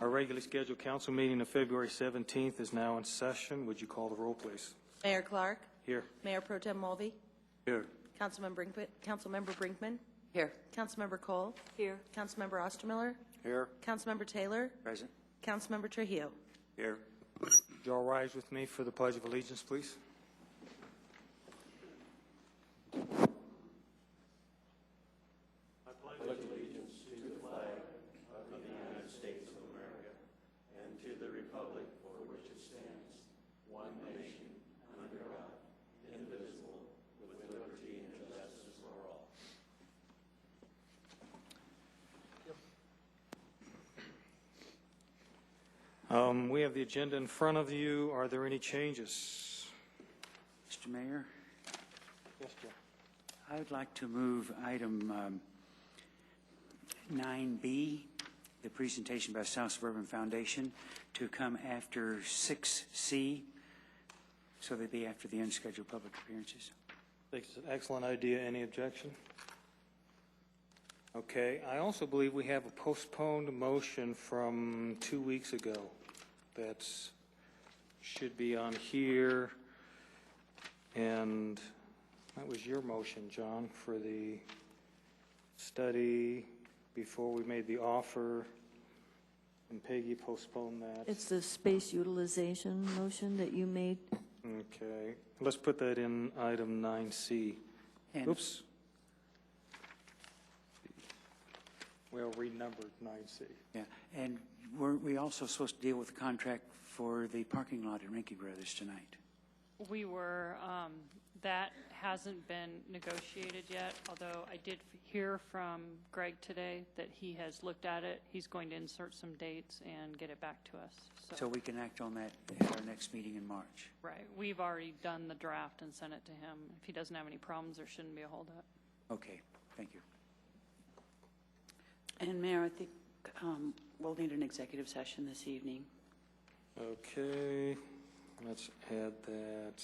Our regularly scheduled council meeting of February 17th is now in session. Would you call the roll, please? Mayor Clark. Here. Mayor Pro Tem Mulvey. Here. Councilmember Brinkman. Here. Councilmember Cole. Here. Councilmember Ostermiller. Here. Councilmember Taylor. Present. Councilmember Trujillo. Here. Would you all rise with me for the Pledge of Allegiance, please? We have the agenda in front of you. Are there any changes? Mr. Mayor, Yes, Jim. I would like to move item 9B, the presentation by South Suburban Foundation, to come after 6C, so they'd be after the unscheduled public appearances. I think it's an excellent idea. Any objection? Okay. I also believe we have a postponed motion from 2 weeks ago that should be on here, and that was your motion, John, for the study before we made the offer, and Peggy postponed that. It's the space utilization motion that you made. Okay. Let's put that in item 9C. And Oops. Well, renumbered 9C. Yeah, and weren't we also supposed to deal with the contract for the parking lot at Rinky Brothers tonight? We were, that hasn't been negotiated yet, although I did hear from Greg today that he has looked at it. He's going to insert some dates and get it back to us. So we can act on that at our next meeting in March. Right. We've already done the draft and sent it to him. If he doesn't have any problems, there shouldn't be a holdup. Okay, thank you. And Mayor, I think we'll need an executive session this evening. Okay, let's add that.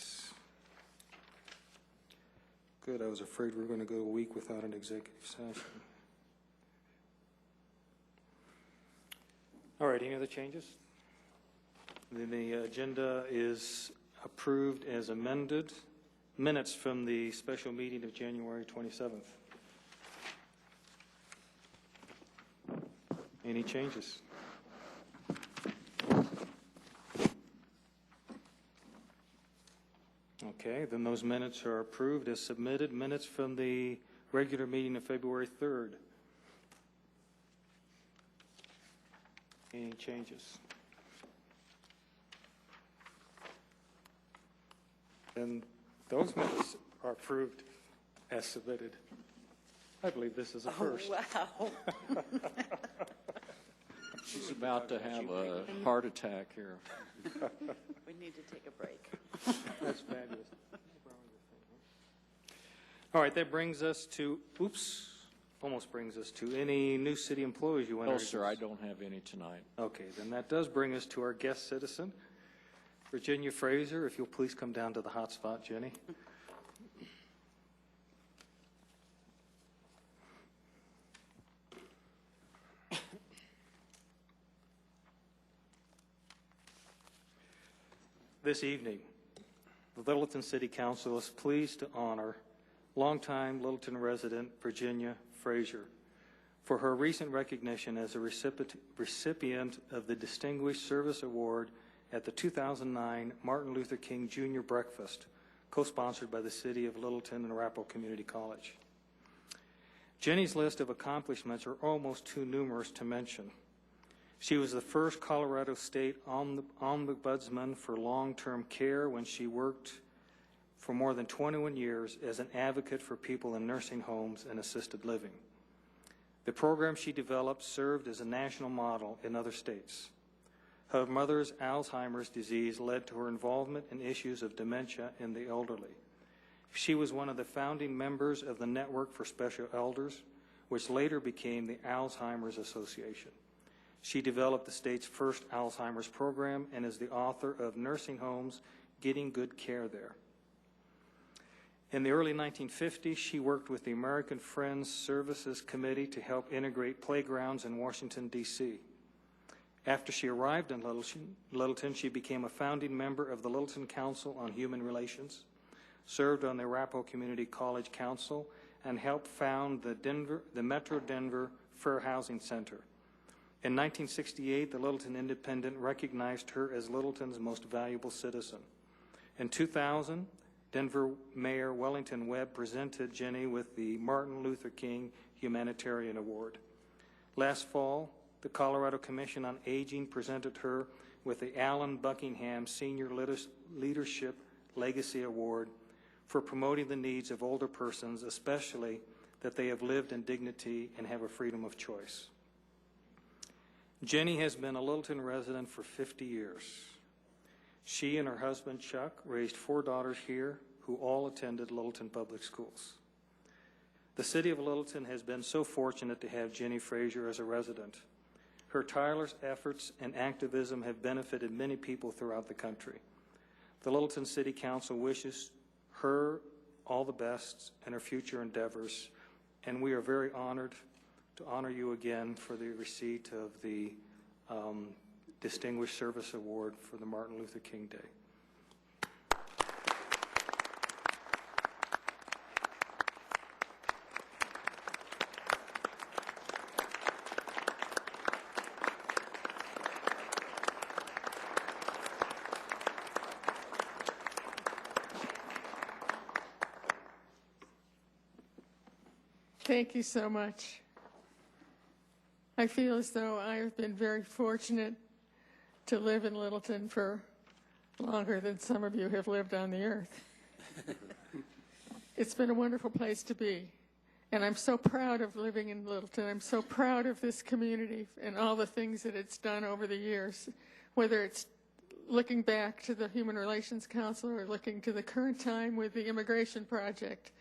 Good, I was afraid we were going to go a week without an executive session. All right, any other changes? Then the agenda is approved as amended. Minutes from the special meeting of January 27th. Any changes? Okay, then those minutes are approved as submitted. Minutes from the regular meeting of February 3rd. Any changes? And those minutes are approved as submitted. I believe this is a first. Wow. She's about to have a heart attack here. We need to take a break. That's fabulous. All right, that brings us to, almost brings us to any new city employees you want to No, introduce? sir, I don't have any tonight. Okay, then that does bring us to our guest citizen, Virginia Fraser. If you'll please come down to the hot spot, Jenny. This evening, the Littleton City Council is pleased to honor longtime Littleton resident Virginia Fraser for her recent recognition as a recipient of the Distinguished Service Award at the 2009 Martin Luther King Jr. Breakfast, co-sponsored by the City of Littleton and Arapahoe Community College. Jenny's list of accomplishments are almost too numerous to mention. She was the first Colorado State Ombudsman for long-term care when she worked for more than 21 years as an advocate for people in nursing homes and assisted living. The program she developed served as a national model in other states. Her mother's Alzheimer's disease led to her involvement in issues of dementia in the elderly. She was one of the founding members of the Network for Special Elders, which later became the Alzheimer's Association. She developed the state's first Alzheimer's program and is the author of Nursing Homes, Getting Good Care There. In the early 1950s, she worked with the American Friends Services Committee to help integrate playgrounds in Washington, D.C. After she arrived in Littleton, she became a founding member of the Littleton Council on Human Relations, served on the Arapahoe Community College Council, and helped found the Metro Denver Fair Housing Center. In 1968, the Littleton Independent recognized her as Littleton's most valuable citizen. In 2000, Denver Mayor Wellington Webb presented Jenny with the Martin Luther King Humanitarian Award. Last fall, the Colorado Commission on Aging presented her with the Allen Buckingham Senior Leadership Legacy Award for promoting the needs of older persons, especially that they have lived in dignity and have a freedom of choice. Jenny has been a Littleton resident for 50 years. She and her husband, Chuck, raised 4 daughters here who all attended Littleton Public Schools. The city of Littleton has been so fortunate to have Jenny Frazier as a resident. Her tireless efforts and activism have benefited many people throughout the country. The Littleton City Council wishes her all the best in her future endeavors, and we are very honored to honor you again for the receipt of the Distinguished Service Award for the Martin Luther King Day. Thank you so much. I feel as though I have been very fortunate to live in Littleton for longer than some of you have lived on the earth. It's been a wonderful place to be, and I'm so proud of living in Littleton. I'm so proud of this community and all the things that it's done over the years, whether it's looking back to the Human Relations Council or looking to the current time with the Immigration Project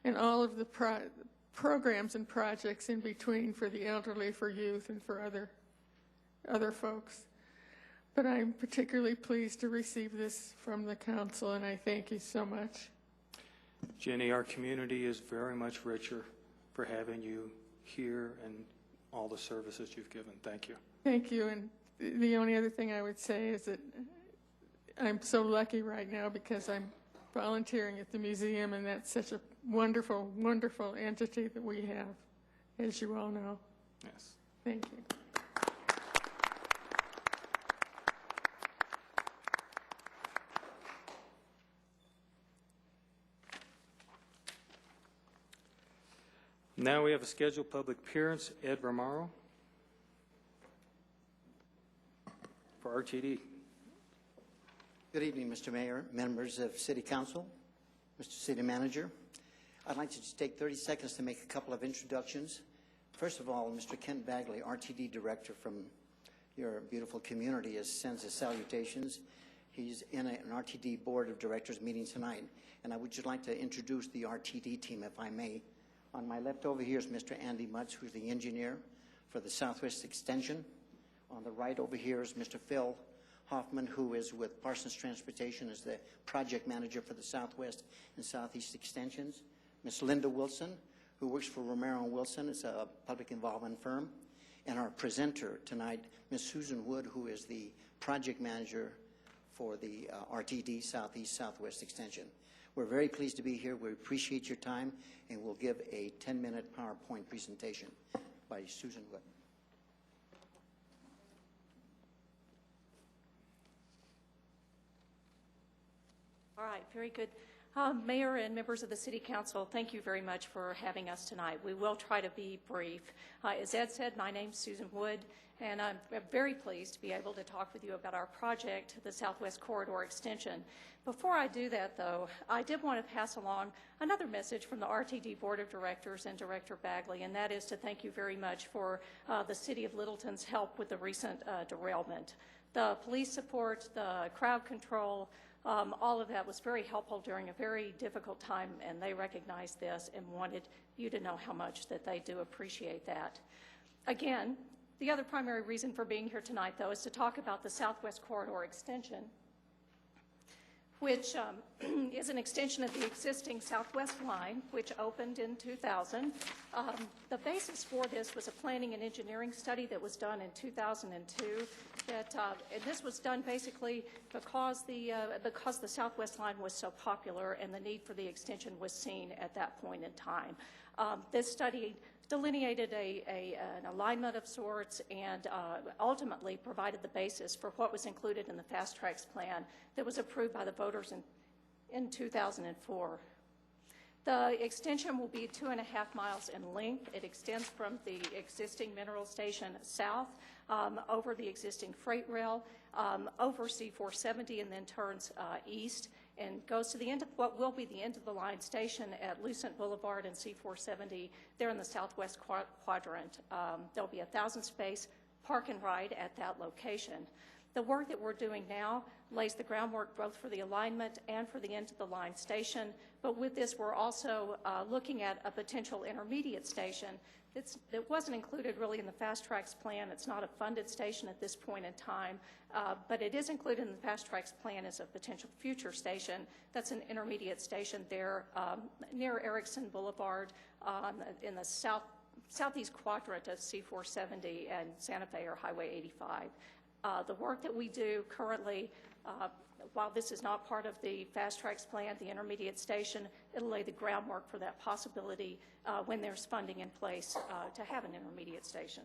and all of the programs and projects in between for the elderly, for youth, and for other folks. But I'm particularly pleased to receive this from the council, and I thank you so much. Jenny, our community is very much richer for having you here and all the services you've given. Thank you. Thank you. And the only other thing I would say is that I'm so lucky right now because I'm volunteering at the museum, and that's such a wonderful, wonderful entity that we have, as you all know. Yes. Thank you. Now we have a scheduled public appearance. Ed Romaro for RTD. Good evening, Mr. Mayor, members of City Council, Mr. City Manager. I'd like to just take 30 seconds to make a couple of introductions. First of all, Mr. Kent Bagley, RTD Director from your beautiful community, sends his salutations. He's in an RTD Board of Directors meeting tonight, and I would just like to introduce the RTD team, if I may. On my left over here is Mr. Andy Mutz, who's the engineer for the Southwest Extension. On the right over here is Mr. Phil Hoffman, who is with Parsons Transportation as the project manager for the Southwest and Southeast Extensions. Ms. Linda Wilson, who works for Romero & Wilson, it's a public involvement firm. And our presenter tonight, Ms. Susan Wood, who is the project manager for the RTD Southeast Southwest Extension. We're very pleased to be here. We appreciate your time, and we'll give a 10-minute PowerPoint presentation by Susan Wood. All right, very good. Mayor and members of the City Council, thank you very much for having us tonight. We will try to be brief. As Ed said, my name's Susan Wood, and I'm very pleased to be able to talk with you about our project, the Southwest Corridor Extension. Before I do that, though, I did want to pass along another message from the RTD Board of Directors and Director Bagley, and that is to thank you very much for the City of Littleton's help with the recent derailment. The police support, the crowd control, all of that was very helpful during a very difficult time, and they recognized this and wanted you to know how much that they do appreciate that. Again, the other primary reason for being here tonight, though, is to talk about the Southwest Corridor Extension. which is an extension of the existing Southwest line, which opened in 2000. The basis for this was a planning and engineering study that was done in 2002. And this was done basically because the Southwest line was so popular and the need for the extension was seen at that point in time. This study delineated an alignment of sorts and ultimately provided the basis for what was included in the Fast Tracks plan that was approved by the voters in 2004. The extension will be 2.5 miles in length. It extends from the existing mineral station south over the existing freight rail, over C470, and then turns east and goes to the end of what will be the end of the line station at Lucent Boulevard and C470 there in the southwest quadrant. There'll be a 1,000-space park and ride at that location. The work that we're doing now lays the groundwork both for the alignment and for the end of the line station, but with this we're also looking at a potential intermediate station that wasn't included really in the Fast Tracks plan. It's not a funded station at this point in time, but it is included in the Fast Tracks plan as a potential future station. That's an intermediate station there near Erickson Boulevard in the southeast quadrant of C470 and Santa Fe or Highway 85. The work that we do currently, while this is not part of the Fast Tracks plan, the intermediate station, it'll lay the groundwork for that possibility when there's funding in place to have an intermediate station.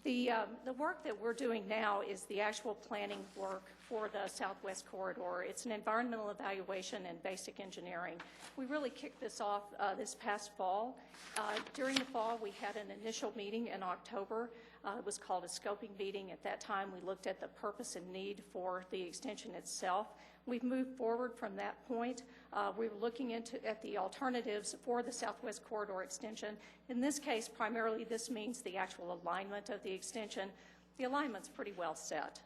The work that we're doing now is the actual planning work for the Southwest Corridor. It's an environmental evaluation and basic engineering. We really kicked this off this past fall. During the fall, we had an initial meeting in October. It was called a scoping meeting. At that time, we looked at the purpose and need for the extension itself. We've moved forward from that point. We were looking at the alternatives for the Southwest Corridor extension. In this case, primarily this means the actual alignment of the extension. The alignment's pretty well set.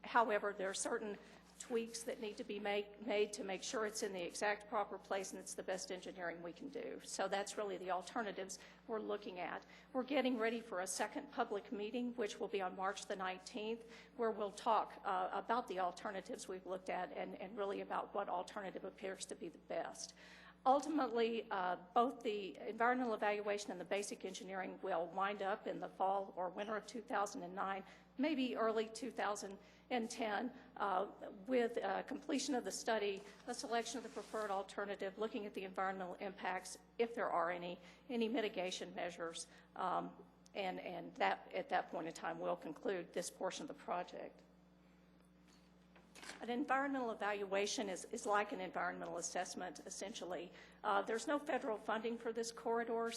However, there are certain tweaks that need to be made to make sure it's in the exact proper place and it's the best engineering we can do. So that's really the alternatives we're looking at. We're getting ready for a second public meeting, which will be on March the 19th, where we'll talk about the alternatives we've looked at and really about what alternative appears to be the best. Ultimately, both the environmental evaluation and the basic engineering will wind up in the fall or winter of 2009, maybe early 2010, with completion of the study, a selection of the preferred alternative, looking at the environmental impacts, if there are any mitigation measures, and that at that point in time will conclude this portion of the project. An environmental evaluation is like an environmental assessment, essentially. There's no federal funding for this corridor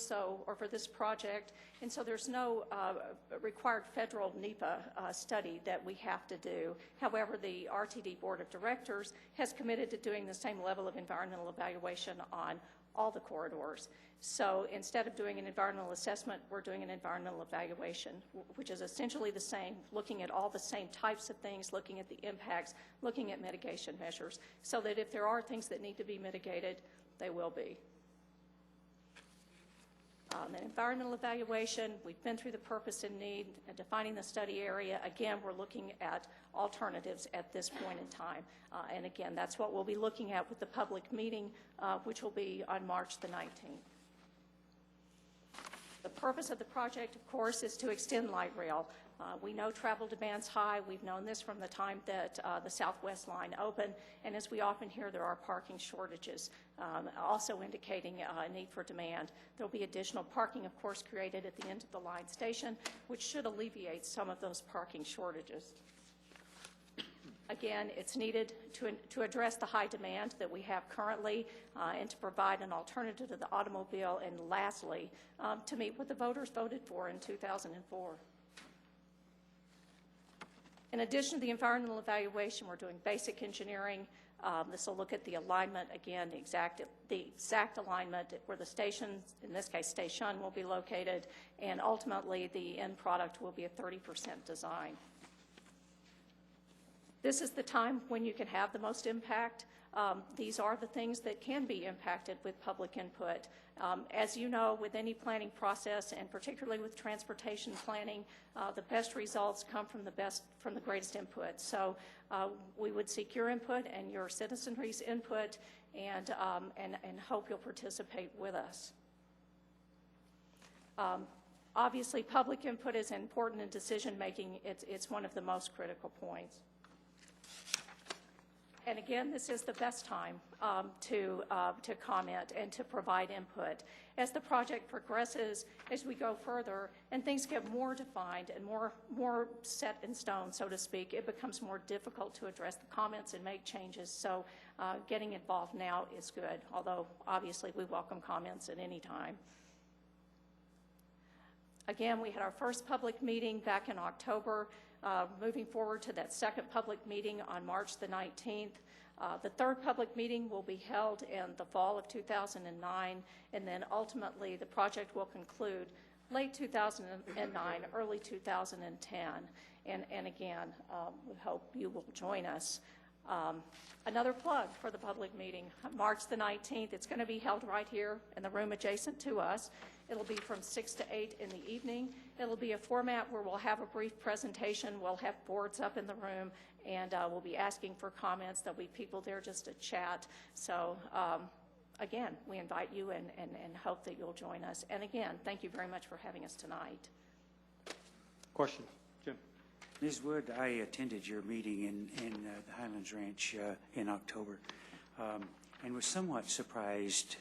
or for this project, and so there's no required federal NEPA study that we have to do. However, the RTD Board of Directors has committed to doing the same level of environmental evaluation on all the corridors. So instead of doing an environmental assessment, we're doing an environmental evaluation, which is essentially the same, looking at all the same types of things, looking at the impacts, looking at mitigation measures, so that if there are things that need to be mitigated, they will be. An environmental evaluation, we've been through the purpose and need, and defining the study area. Again, we're looking at alternatives at this point in time. And again, that's what we'll be looking at with the public meeting, which will be on March the 19th. The purpose of the project, of course, is to extend light rail. We know travel demand's high. We've known this from the time that the Southwest line opened, and as we often hear, there are parking shortages, also indicating a need for demand. There'll be additional parking, of course, created at the end of the line station, which should alleviate some of those parking shortages. Again, it's needed to address the high demand that we have currently and to provide an alternative to the automobile, and lastly, to meet what the voters voted for in 2004. In addition to the environmental evaluation, we're doing basic engineering. This will look at the alignment, again, the exact alignment where the station, in this case station, will be located, and ultimately the end product will be a 30% design. This is the time when you can have the most impact. these are the things that can be impacted with public input. As you know, with any planning process, and particularly with transportation planning, the best results come from the greatest input. So we would seek your input and your citizenry's input, and hope you'll participate with us. Obviously, public input is important in decision making. It's one of the most critical points. And again, this is the best time to comment and to provide input. As the project progresses, as we go further, and things get more defined and more set in stone, so to speak, it becomes more difficult to address the comments and make changes. So getting involved now is good, although obviously we welcome comments at any time. Again, we had our first public meeting back in October. Moving forward to that second public meeting on March the 19th. The third public meeting will be held in the fall of 2009, and then ultimately the project will conclude late 2009, early 2010. And again, we hope you will join us. Another plug for the public meeting, March the 19th. It's going to be held right here in the room adjacent to us. It'll be from 6 to 8 in the evening. It'll be a format where we'll have a brief presentation. We'll have boards up in the room, and we'll be asking for comments. There'll be people there just to chat. So again, we invite you and hope that you'll join us. And again, thank you very much for having us tonight. Question, Jim? Ms. Wood, I attended your meeting in the Highlands Ranch in October and was somewhat surprised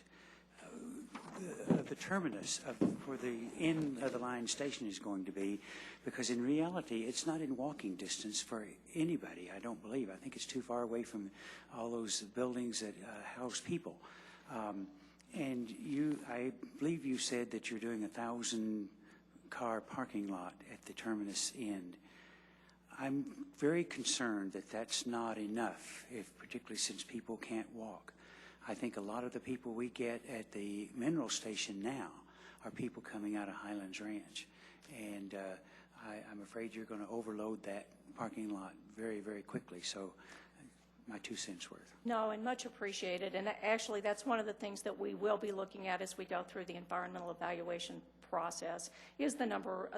the terminus of where the end of the line station is going to be, because in reality it's not in walking distance for anybody, I don't believe. I think it's too far away from all those buildings that house people. And I believe you said that you're doing 1,000-car parking lot at the terminus end. I'm very concerned that that's not enough, particularly since people can't walk. I think a lot of the people we get at the mineral station now are people coming out of Highlands Ranch. And I'm afraid you're going to overload that parking lot very, very quickly. So my 2 cents worth. No, and much appreciated. And actually, that's one of the things that we will be looking at as we go through the environmental evaluation process, is the number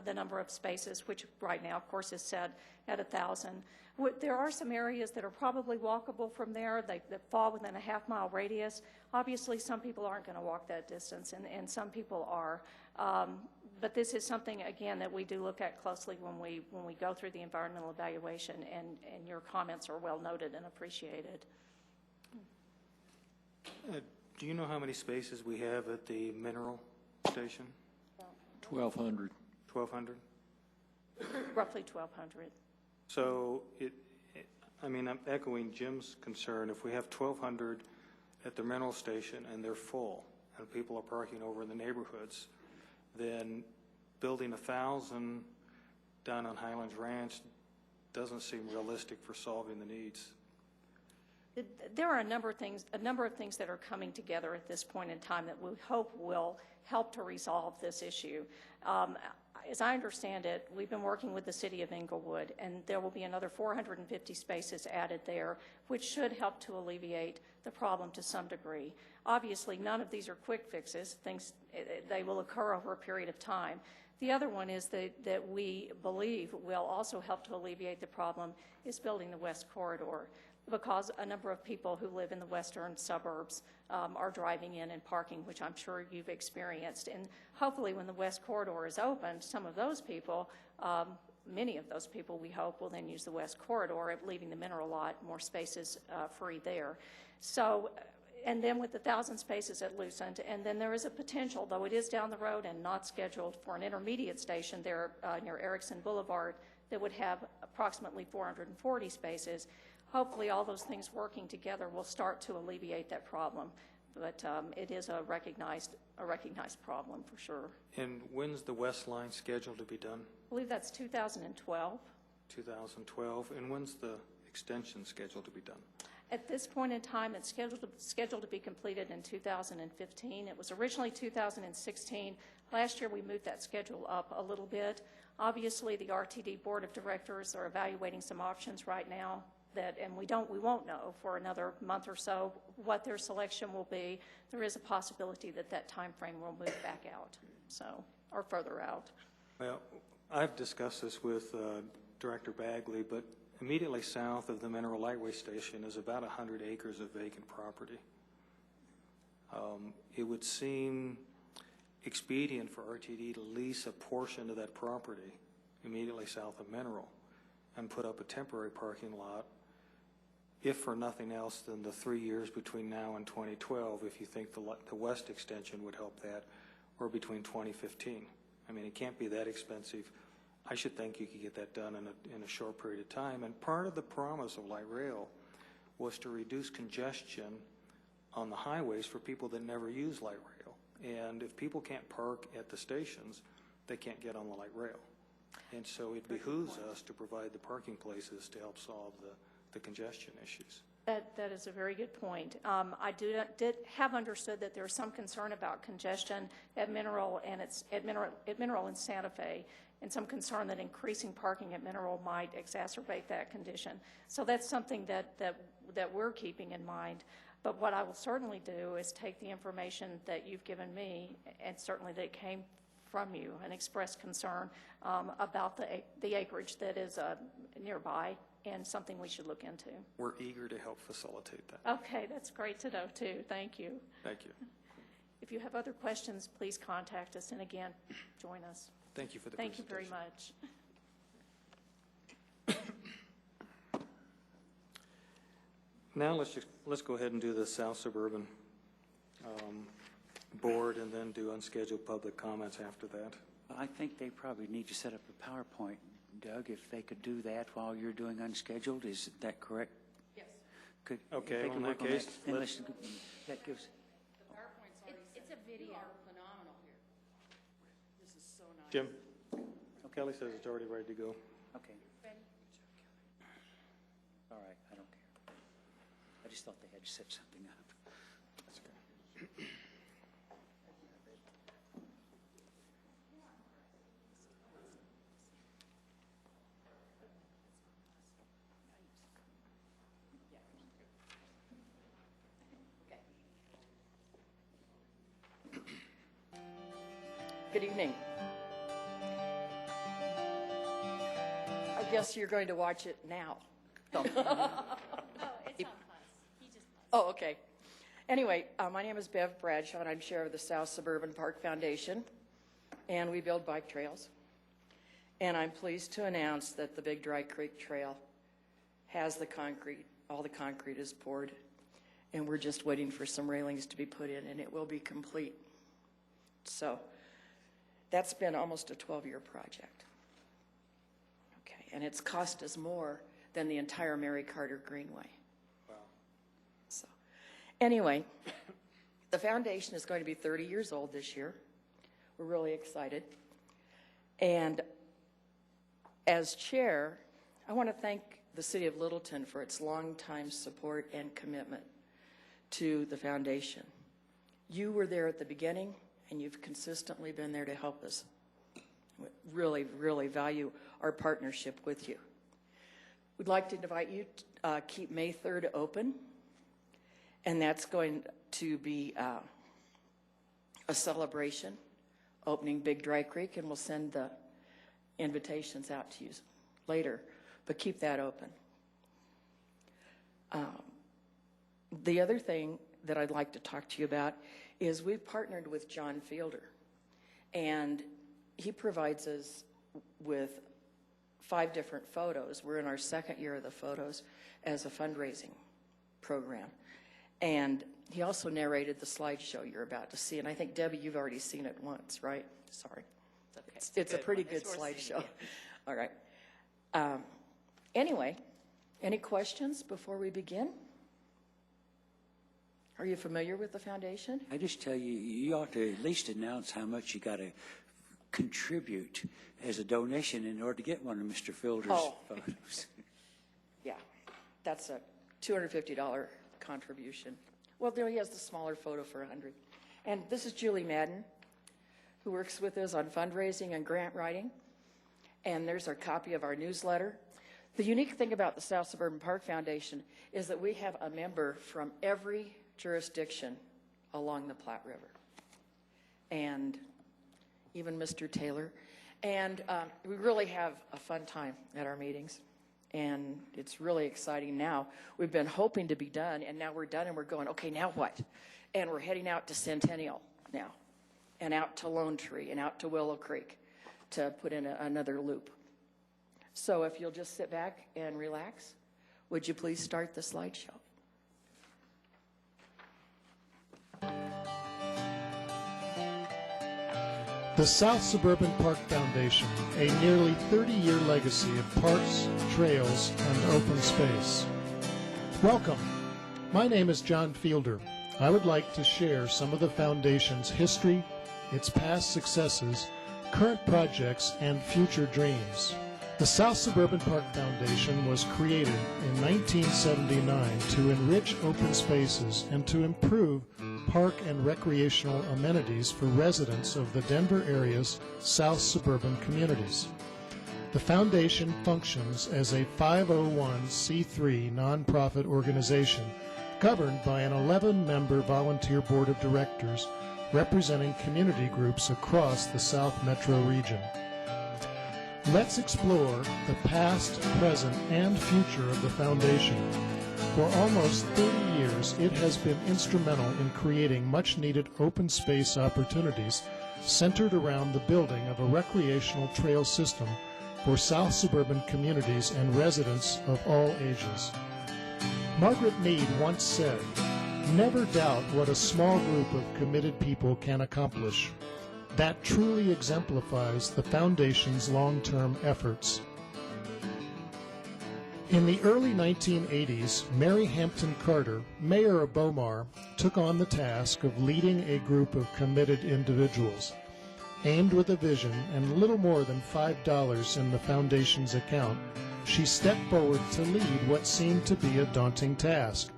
of spaces, which right now, of course, is set at 1,000. There are some areas that are probably walkable from there that fall within a half-mile radius. Obviously, some people aren't going to walk that distance, and some people are. But this is something, again, that we do look at closely when we go through the environmental evaluation, and your comments are well noted and appreciated. Do you know how many spaces we have at the mineral station? 1,200. 1,200? Roughly 1,200. So, I'm echoing Jim's concern. If we have 1,200 at the mineral station and they're full and people are parking over in the neighborhoods, then building 1,000 down on Highlands Ranch doesn't seem realistic for solving the needs. There are a number of things that are coming together at this point in time that we hope will help to resolve this issue. As I understand it, we've been working with the City of Inglewood, and there will be another 450 spaces added there, which should help to alleviate the problem to some degree. Obviously, none of these are quick fixes. They will occur over a period of time. The other one is that we believe will also help to alleviate the problem is building the West Corridor, because a number of people who live in the western suburbs are driving in and parking, which I'm sure you've experienced. And hopefully when the West Corridor is opened, some of those people, many of those people we hope will then use the West Corridor, leaving the mineral lot, more spaces free there. So, and then with the 1,000 spaces at Lucent, and then there is a potential, though it is down the road and not scheduled, for an intermediate station there near Erickson Boulevard that would have approximately 440 spaces. Hopefully all those things working together will start to alleviate that problem. But it is a recognized problem for sure. And when's the West Line scheduled to be done? I believe that's 2012. 2012. And when's the extension scheduled to be done? At this point in time, it's scheduled to be completed in 2015. It was originally 2016. Last year, we moved that schedule up a little bit. Obviously, the RTD Board of Directors are evaluating some options right now and we won't know for another month or so what their selection will be. There is a possibility that that time frame will move back out, or further out. Well, I've discussed this with Director Bagley, but immediately south of the Mineral Lightway Station is about 100 acres of vacant property. It would seem expedient for RTD to lease a portion of that property immediately south of Mineral and put up a temporary parking lot, if for nothing else than the 3 years between now and 2012, if you think the west extension would help that, or between 2015. I mean, it can't be that expensive. I should think you could get that done in a short period of time. And part of the promise of light rail was to reduce congestion on the highways for people that never use light rail. And if people can't park at the stations, they can't get on the light rail. And so it behooves us to provide the parking places to help solve the congestion issues. That is a very good point. I did have understood that there's some concern about congestion at Mineral and Santa Fe, and some concern that increasing parking at Mineral might exacerbate that condition. So that's something that we're keeping in mind. But what I will certainly do is take the information that you've given me, and certainly that came from you, and express concern about the acreage that is nearby, and something we should look into. We're eager to help facilitate that. Okay, that's great to know too. Thank you. Thank you. If you have other questions, please contact us, and again, join us. Thank you for the Thank you presentation. very much. Now let's go ahead and do the South Suburban Board, and then do unscheduled public comments after that. I think they probably need to set up a PowerPoint, Doug, if they could do that while you're doing unscheduled. Is that correct? Yes. Could, Okay, if they well, could in that work on case, then let's- that gives. It's a video. Phenomenal here. This is so nice. Jim? Kelly says it's already ready to go. Okay. All right, I don't care. I just thought they had to set something up. That's okay. Good evening. I guess you're going to watch it now. Oh, it's on us. He just. Oh, okay. Anyway, my name is Bev Bradshaw, and I'm chair of the South Suburban Park Foundation, and we build bike trails. And I'm pleased to announce that the Big Dry Creek Trail has the concrete, all the concrete is poured, and we're just waiting for some railings to be put in, and it will be complete. So that's been almost a 12-year project. Okay, and it's cost us more than the entire Mary Carter Greenway. Wow. So, anyway, the foundation is going to be 30 years old this year. We're really excited. And as chair, I want to thank the City of Littleton for its longtime support and commitment to the foundation. You were there at the beginning, and you've consistently been there to help us. We really, really value our partnership with you. We'd like to invite you to keep May 3rd open, and that's going to be a celebration, opening Big Dry Creek, and we'll send the invitations out to you later, but keep that open. The other thing that I'd like to talk to you about is we've partnered with John Fielder, and he provides us with 5 different photos. We're in our second year of the photos as a fundraising program. And he also narrated the slideshow you're about to see. And I think, Debbie, you've already seen it once, right? Sorry. It's a pretty good slideshow. All right. Anyway, any questions before we begin? Are you familiar with the foundation? I just tell you, you ought to at least announce how much you got to contribute as a donation in order to get one of Mr. Fielder's photos. Yeah, that's a $250 contribution. Well, there he has the smaller photo for $100. And this is Julie Madden, who works with us on fundraising and grant writing. And there's our copy of our newsletter. The unique thing about the South Suburban Park Foundation is that we have a member from every jurisdiction along the Platte River, and even Mr. Taylor. And we really have a fun time at our meetings, and it's really exciting now. We've been hoping to be done, and now we're done, and we're going, okay, now what? And we're heading out to Centennial now, and out to Lone Tree, and out to Willow Creek to put in another loop. So if you'll just sit back and relax, would you please start the slideshow? The South Suburban Park Foundation, a nearly 30-year legacy of parks, trails, and open space. Welcome. My name is John Fielder. I would like to share some of the Foundation's history, its past successes, current projects, and future dreams. The South Suburban Park Foundation was created in 1979 to enrich open spaces and to improve park and recreational amenities for residents of the Denver area's South Suburban communities. The Foundation functions as a 501c3 nonprofit organization governed by an 11-member volunteer board of directors representing community groups across the South Metro region. Let's explore the past, present, and future of the Foundation. For almost 30 years, it has been instrumental in creating much-needed open space opportunities centered around the building of a recreational trail system for South Suburban communities and residents of all ages. Margaret Mead once said, "Never doubt what a small group of committed people can accomplish." That truly exemplifies the Foundation's long-term efforts. In the early 1980s, Mary Hampton Carter, mayor of Beaumar, took on the task of leading a group of committed individuals. Aimed with a vision and little more than $5 in the Foundation's account, she stepped forward to lead what seemed to be a daunting task: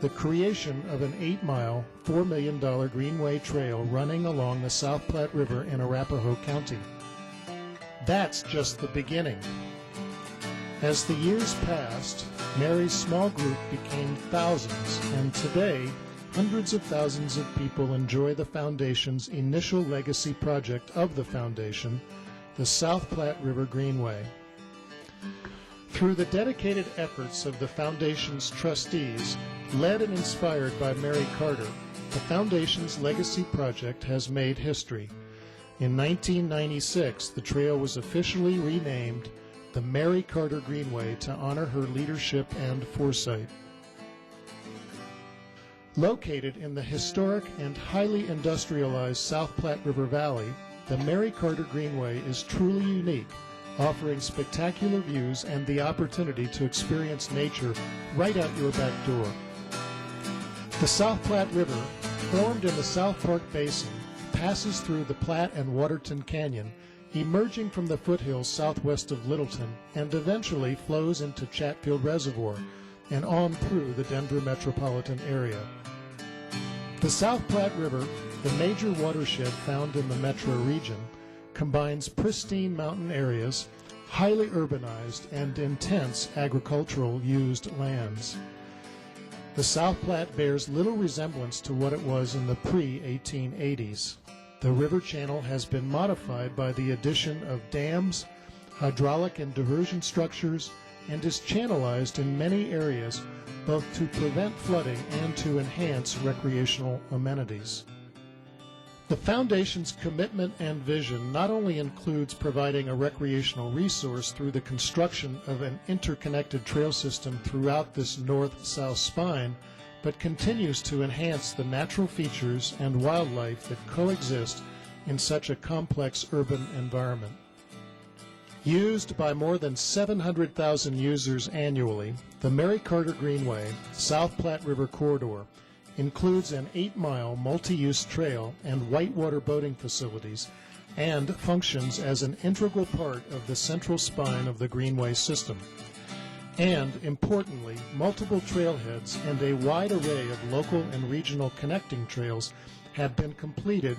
the creation of an 8-mile, $4 million greenway trail running along the South Platte River in Arapahoe County. That's just the beginning. As the years passed, Mary's small group became thousands, and today, hundreds of thousands of people enjoy the Foundation's initial legacy project of the Foundation, the South Platte River Greenway. Through the dedicated efforts of the Foundation's trustees, led and inspired by Mary Carter, the Foundation's legacy project has made history. In 1996, the trail was officially renamed the Mary Carter Greenway to honor her leadership and foresight. Located in the historic and highly industrialized South Platte River Valley, the Mary Carter Greenway is truly unique, offering spectacular views and the opportunity to experience nature right out your back door. The South Platte River, formed in the South Park Basin, passes through the Platte and Waterton Canyon, emerging from the foothills southwest of Littleton, and eventually flows into Chatfield Reservoir and on through the Denver metropolitan area. The South Platte River, the major watershed found in the metro region, combines pristine mountain areas, highly urbanized, and intense agricultural used lands. The South Platte bears little resemblance to what it was in the pre-1880s. The river channel has been modified by the addition of dams, hydraulic and diversion structures, and is channelized in many areas both to prevent flooding and to enhance recreational amenities. The Foundation's commitment and vision not only includes providing a recreational resource through the construction of an interconnected trail system throughout this north-south spine, but continues to enhance the natural features and wildlife that coexist in such a complex urban environment. Used by more than 700,000 users annually, the Mary Carter Greenway, South Platte River Corridor, includes an 8-mile multi-use trail and whitewater boating facilities, and functions as an integral part of the central spine of the Greenway system. And, importantly, multiple trailheads and a wide array of local and regional connecting trails have been completed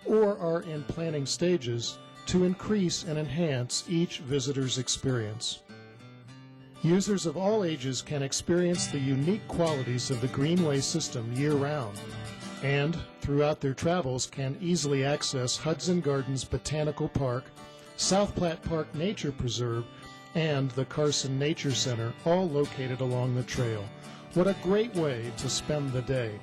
or are in planning stages to increase and enhance each visitor's experience. Users of all ages can experience the unique qualities of the Greenway system year-round, and throughout their travels can easily access Hudson Gardens Botanical Park, South Platte Park Nature Preserve, and the Carson Nature Center, all located along the trail. What a great way to spend the day.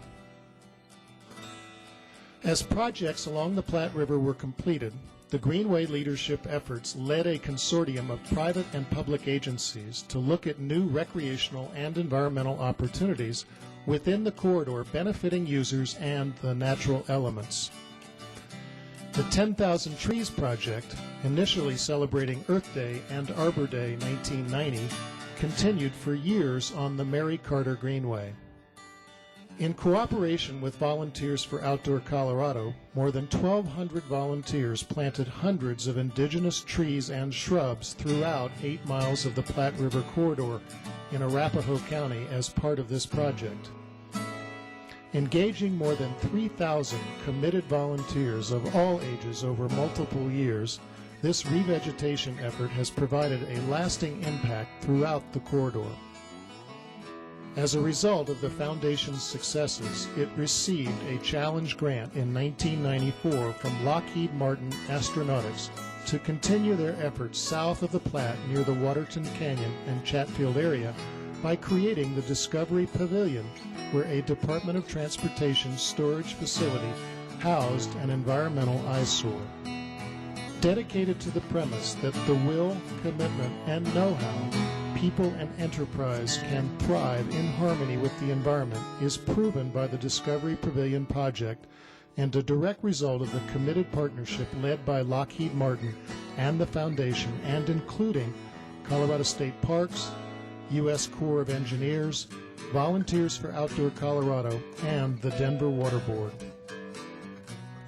As projects along the Platte River were completed, the Greenway leadership efforts led a consortium of private and public agencies to look at new recreational and environmental opportunities within the corridor benefiting users and the natural elements. The 10,000 Trees Project, initially celebrating Earth Day and Arbor Day 1990, continued for years on the Mary Carter Greenway. In cooperation with Volunteers for Outdoor Colorado, more than 1,200 volunteers planted hundreds of indigenous trees and shrubs throughout 8 miles of the Platte River corridor in Arapahoe County as part of this project. Engaging more than 3,000 committed volunteers of all ages over multiple years, this revegetation effort has provided a lasting impact throughout the corridor. As a result of the Foundation's successes, it received a challenge grant in 1994 from Lockheed Martin Astronautics to continue their efforts south of the Platte near the Waterton Canyon and Chatfield area by creating the Discovery Pavilion, where a Department of Transportation storage facility housed an environmental eyesore. Dedicated to the premise that the will, commitment, and know-how, people and enterprise can thrive in harmony with the environment is proven by the Discovery Pavilion project and a direct result of the committed partnership led by Lockheed Martin and the Foundation, and including Colorado State Parks, U.S. Corps of Engineers, Volunteers for Outdoor Colorado, and the Denver Water Board.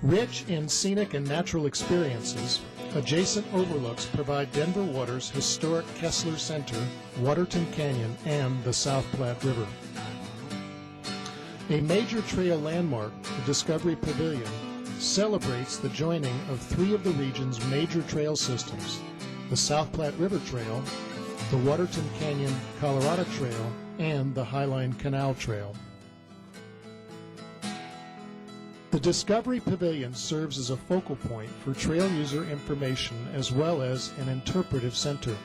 Rich in scenic and natural experiences, adjacent overlooks provide Denver Water's historic Kessler Center, Waterton Canyon, and the South Platte River. A major trail landmark, the Discovery Pavilion, celebrates the joining of 3 of the region's major trail systems, the South Platte River Trail, the Waterton Canyon Colorado Trail, and the Highline Canal Trail. The Discovery Pavilion serves as a focal point for trail user information as well as an interpretive center.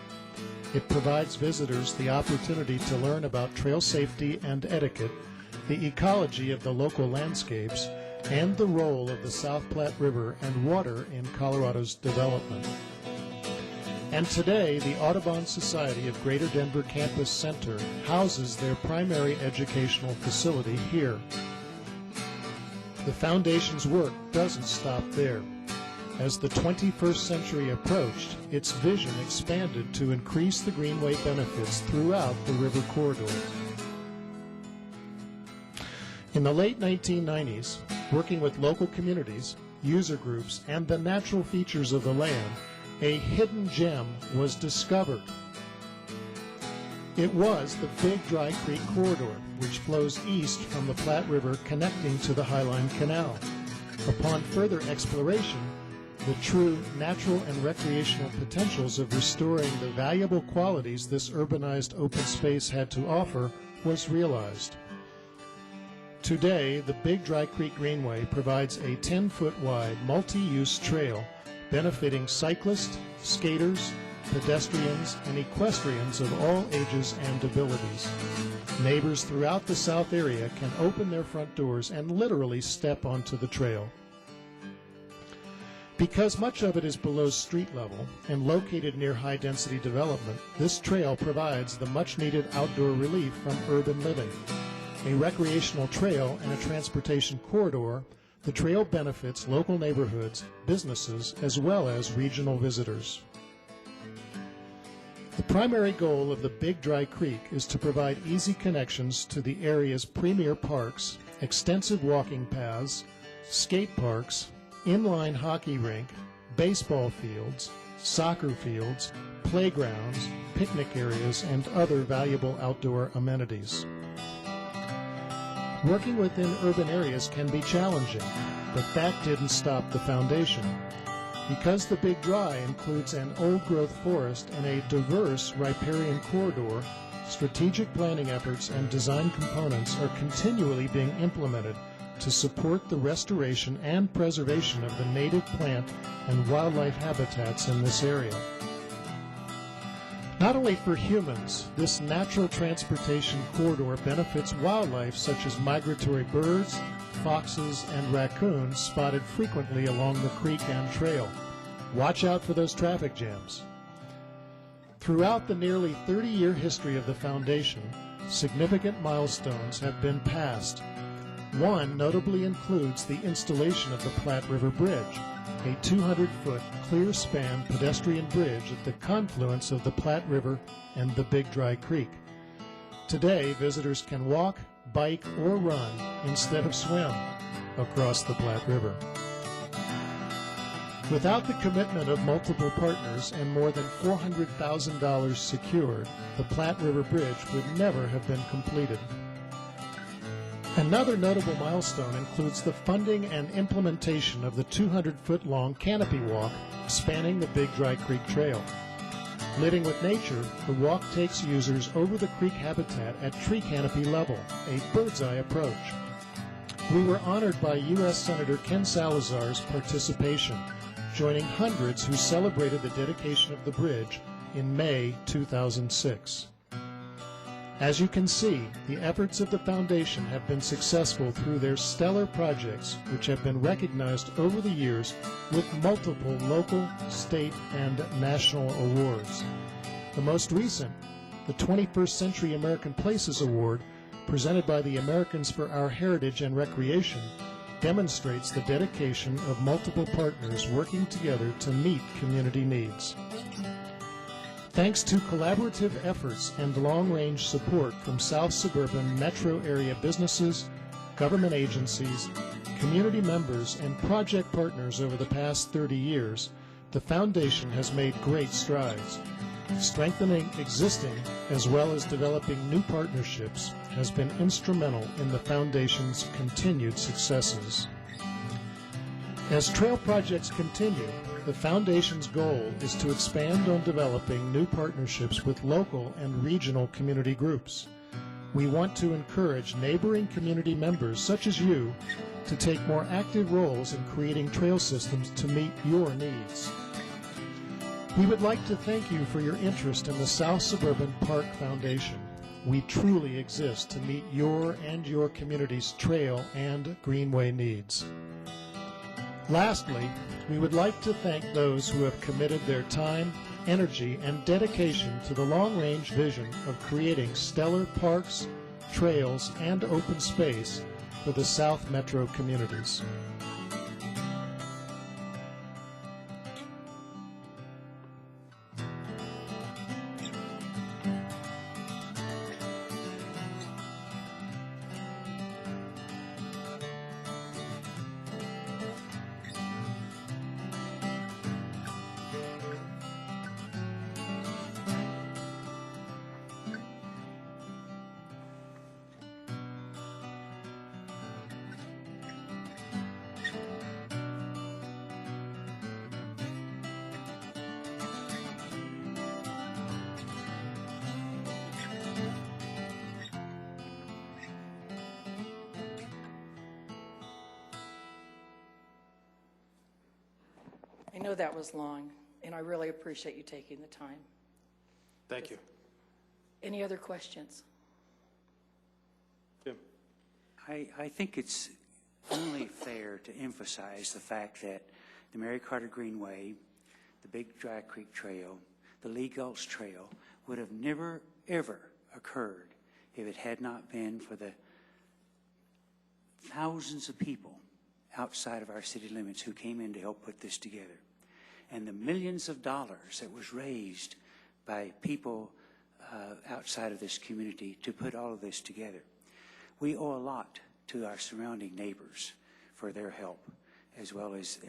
It provides visitors the opportunity to learn about trail safety and etiquette, the ecology of the local landscapes, and the role of the South Platte River and water in Colorado's development. And today, the Audubon Society of Greater Denver Campus Center houses their primary educational facility here. The Foundation's work doesn't stop there. As the 21st century approached, its vision expanded to increase the Greenway benefits throughout the river corridor. In the late 1990s, working with local communities, user groups, and the natural features of the land, a hidden gem was discovered. It was the Big Dry Creek corridor, which flows east from the Platte River connecting to the Highline Canal. Upon further exploration, the true natural and recreational potentials of restoring the valuable qualities this urbanized open space had to offer was realized. Today, the Big Dry Creek Greenway provides a 10-foot wide multi-use trail benefiting cyclists, skaters, pedestrians, and equestrians of all ages and abilities. Neighbors throughout the South area can open their front doors and literally step onto the trail. Because much of it is below street level and located near high-density development, this trail provides the much-needed outdoor relief from urban living. A recreational trail and a transportation corridor, the trail benefits local neighborhoods, businesses, as well as regional visitors. The primary goal of the Big Dry Creek is to provide easy connections to the area's premier parks, extensive walking paths, skate parks, inline hockey rink, baseball fields, soccer fields, playgrounds, picnic areas, and other valuable outdoor amenities. Working within urban areas can be challenging, but that didn't stop the Foundation. Because the Big Dry includes an old-growth forest and a diverse riparian corridor, strategic planning efforts and design components are continually being implemented to support the restoration and preservation of the native plant and wildlife habitats in this area. Not only for humans, this natural transportation corridor benefits wildlife such as migratory birds, foxes, and raccoons spotted frequently along the creek and trail. Watch out for those traffic jams. Throughout the nearly 30-year history of the foundation, significant milestones have been passed. One notably includes the installation of the Platte River Bridge, a 200-foot clear-span pedestrian bridge at the confluence of the Platte River and the Big Dry Creek. Today, visitors can walk, bike, or run instead of swim across the Platte River. Without the commitment of multiple partners and more than $400,000 secured, the Platte River Bridge would never have been completed. Another notable milestone includes the funding and implementation of the 200-foot-long canopy walk spanning the Big Dry Creek Trail. Living with nature, the walk takes users over the creek habitat at tree canopy level, a bird's-eye approach. We were honored by U.S. Senator Ken Salazar's participation, joining hundreds who celebrated the dedication of the bridge in May 2006. As you can see, the efforts of the Foundation have been successful through their stellar projects, which have been recognized over the years with multiple local, state, and national awards. The most recent, the 21st Century American Places Award, presented by the Americans for Our Heritage and Recreation, demonstrates the dedication of multiple partners working together to meet community needs. Thanks to collaborative efforts and long-range support from South Suburban metro area businesses, government agencies, community members, and project partners over the past 30 years, the Foundation has made great strides. Strengthening existing as well as developing new partnerships has been instrumental in the Foundation's continued successes. As trail projects continue, the Foundation's goal is to expand on developing new partnerships with local and regional community groups. We want to encourage neighboring community members such as you to take more active roles in creating trail systems to meet your needs. We would like to thank you for your interest in the South Suburban Park Foundation. We truly exist to meet your and your community's trail and greenway needs. Lastly, we would like to thank those who have committed their time, energy, and dedication to the long-range vision of creating stellar parks, trails, and open space for the South Metro communities. I know that was long, and I really appreciate you taking the time. Thank you. Any other questions? Jim? I think it's only fair to emphasize the fact that the Mary Carter Greenway, the Big Dry Creek Trail, the Lee Gulch Trail would have never, ever occurred if it had not been for the thousands of people outside of our city limits who came in to help put this together. And the millions of dollars that was raised by people outside of this community to put all of this together. We owe a lot to our surrounding neighbors for their help, as well as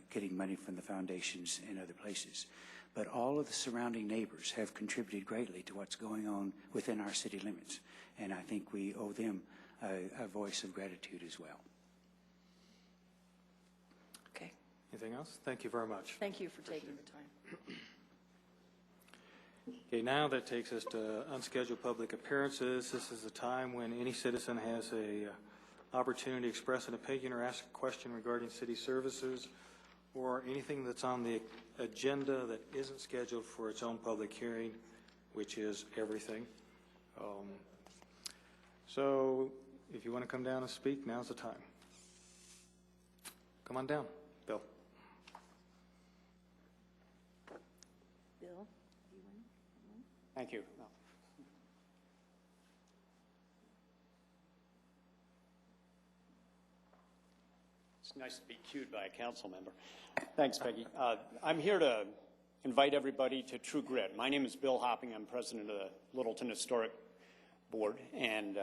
getting money from the foundations and other places. But all of the surrounding neighbors have contributed greatly to what's going on within our city limits. And I think we owe them a voice of gratitude as well. Okay. Anything else? Thank you very much. Thank you for taking the time. Okay, now that takes us to unscheduled public appearances. This is a time when any citizen has a opportunity to express an opinion or ask a question regarding city services or anything that's on the agenda that isn't scheduled for its own public hearing, which is everything. So if you want to come down and speak, now's the time. Come on down, Bill. Bill? Thank you. It's nice to be cued by a council member. Thanks, Peggy. I'm here to invite everybody to True Grit. My name is Bill Hopping. I'm president of the Littleton Historic Board, and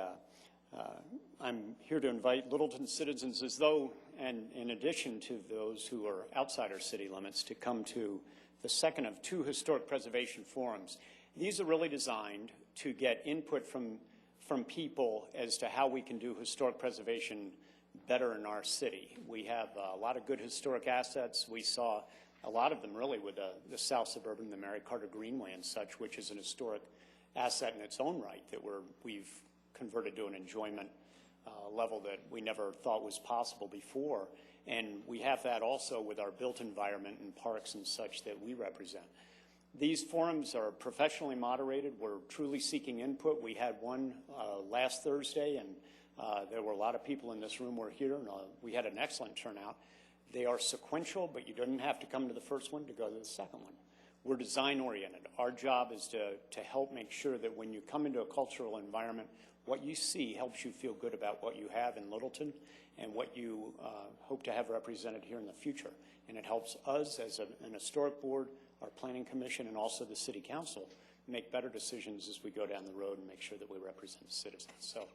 I'm here to invite Littleton citizens as though, and in addition to those who are outside our city limits, to come to the second of 2 historic preservation forums. These are really designed to get input from people as to how we can do historic preservation better in our city. We have a lot of good historic assets. We saw a lot of them really with the South Suburban, the Mary Carter Greenway and such, which is an historic asset in its own right that we've converted to an enjoyment level that we never thought was possible before. And we have that also with our built environment and parks and such that we represent. These forums are professionally moderated. We're truly seeking input. We had one last Thursday, and there were a lot of people in this room who were here, and we had an excellent turnout. They are sequential, but you don't have to come to the first one to go to the second one. We're design-oriented. Our job is to help make sure that when you come into a cultural environment, what you see helps you feel good about what you have in Littleton and what you hope to have represented here in the future. And it helps us as an historic board, our planning commission, and also the city council make better decisions as we go down the road and make sure that we represent the citizens. So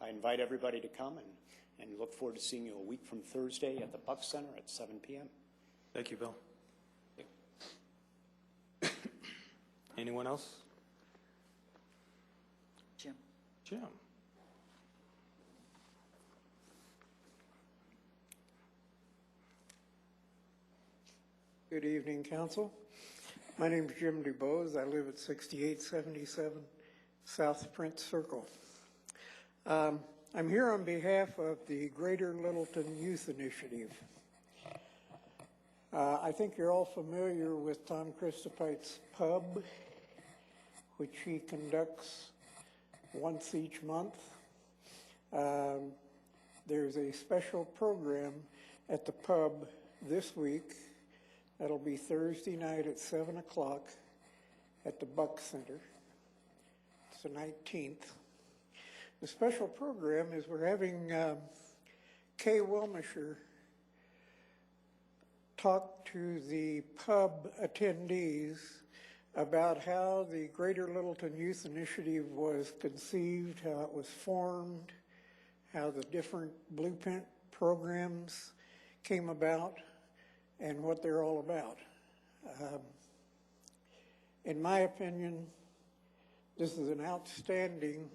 I invite everybody to come and look forward to seeing you a week from Thursday at the Buck Center at 7 p.m. Thank you, Bill. Anyone else? Jim. Jim. Good evening, Council. My name is Jim DuBose. I live at 6877 South Prince Circle. I'm here on behalf of the Greater Littleton Youth Initiative. I think you're all familiar with Tom Christopite's Pub, which he conducts once each month. There's a special program at the pub this week. That'll be Thursday night at 7 o'clock at the Buck Center. It's the 19th. The special program is we're having Kay Wilmisher talk to the pub attendees about how the Greater Littleton Youth Initiative was conceived, how it was formed, how the different blueprint programs came about, and what they're all about. In my opinion, this is an outstanding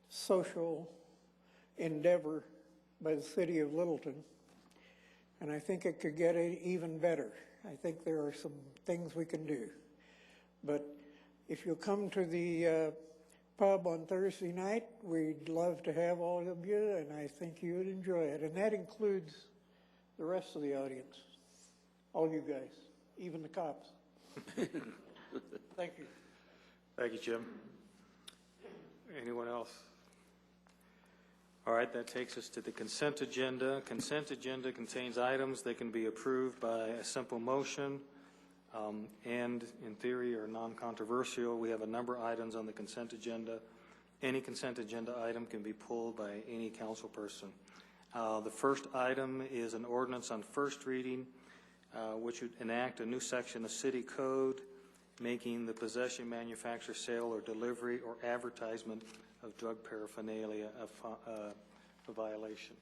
social endeavor by the city of Littleton, and I think it could get even better. I think there are some things we can do. But if you'll come to the pub on Thursday night, we'd love to have all of you, and I think you would enjoy it. And that includes the rest of the audience, all you guys, even the cops. Thank you. Thank you, Jim. Anyone else? All right, that takes us to the consent agenda. Consent agenda contains items that can be approved by a simple motion and, in theory, are non-controversial. We have a number of items on the consent agenda. Any consent agenda item can be pulled by any council person. The first item is an ordinance on first reading, which would enact a new section of city code making the possession, manufacture, sale, or delivery or advertisement of drug paraphernalia a violation.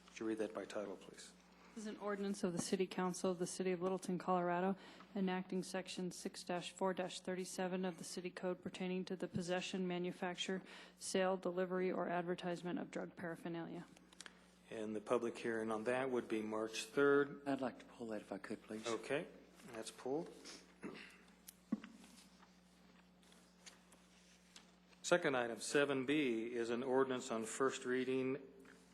Would you read that by title, please? This is an ordinance of the City Council of the City of Littleton, Colorado, enacting Section 6-4-37 of the City Code pertaining to the possession, manufacture, sale, delivery, or advertisement of drug paraphernalia. And the public hearing on that would be March 3rd. I'd like to pull that if I could, please. Okay. That's pulled. Second item, 7B, is an ordinance on first reading,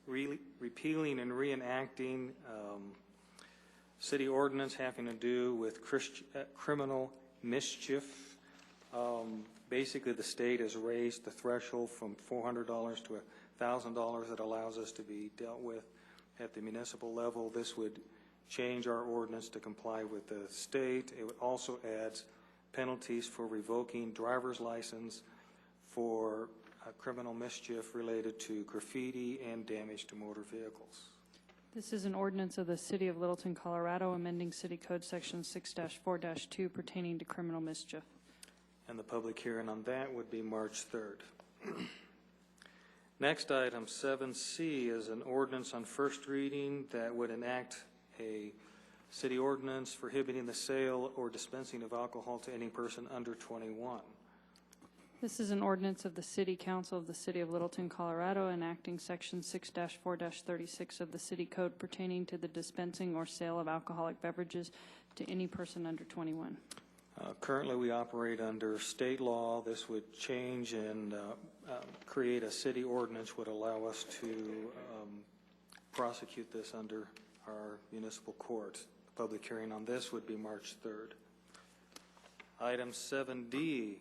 repealing and reenacting city ordinance having to do with criminal mischief. Basically, the state has raised the threshold from $400 to $1,000 that allows us to be dealt with at the municipal level. This would change our ordinance to comply with the state. It would also add penalties for revoking driver's license for criminal mischief related to graffiti and damage to motor vehicles. This is an ordinance of the City of Littleton, Colorado, amending City Code Section 6-4-2 pertaining to criminal mischief. And the public hearing on that would be March 3rd. Next item, 7C, is an ordinance on first reading that would enact a city ordinance prohibiting the sale or dispensing of alcohol to any person under 21. This is an ordinance of the City Council of the City of Littleton, Colorado, enacting Section 6-4-36 of the City Code pertaining to the dispensing or sale of alcoholic beverages to any person under 21. Currently, we operate under state law. This would change and create a city ordinance would allow us to prosecute this under our municipal court. The public hearing on this would be March 3rd. Item 7D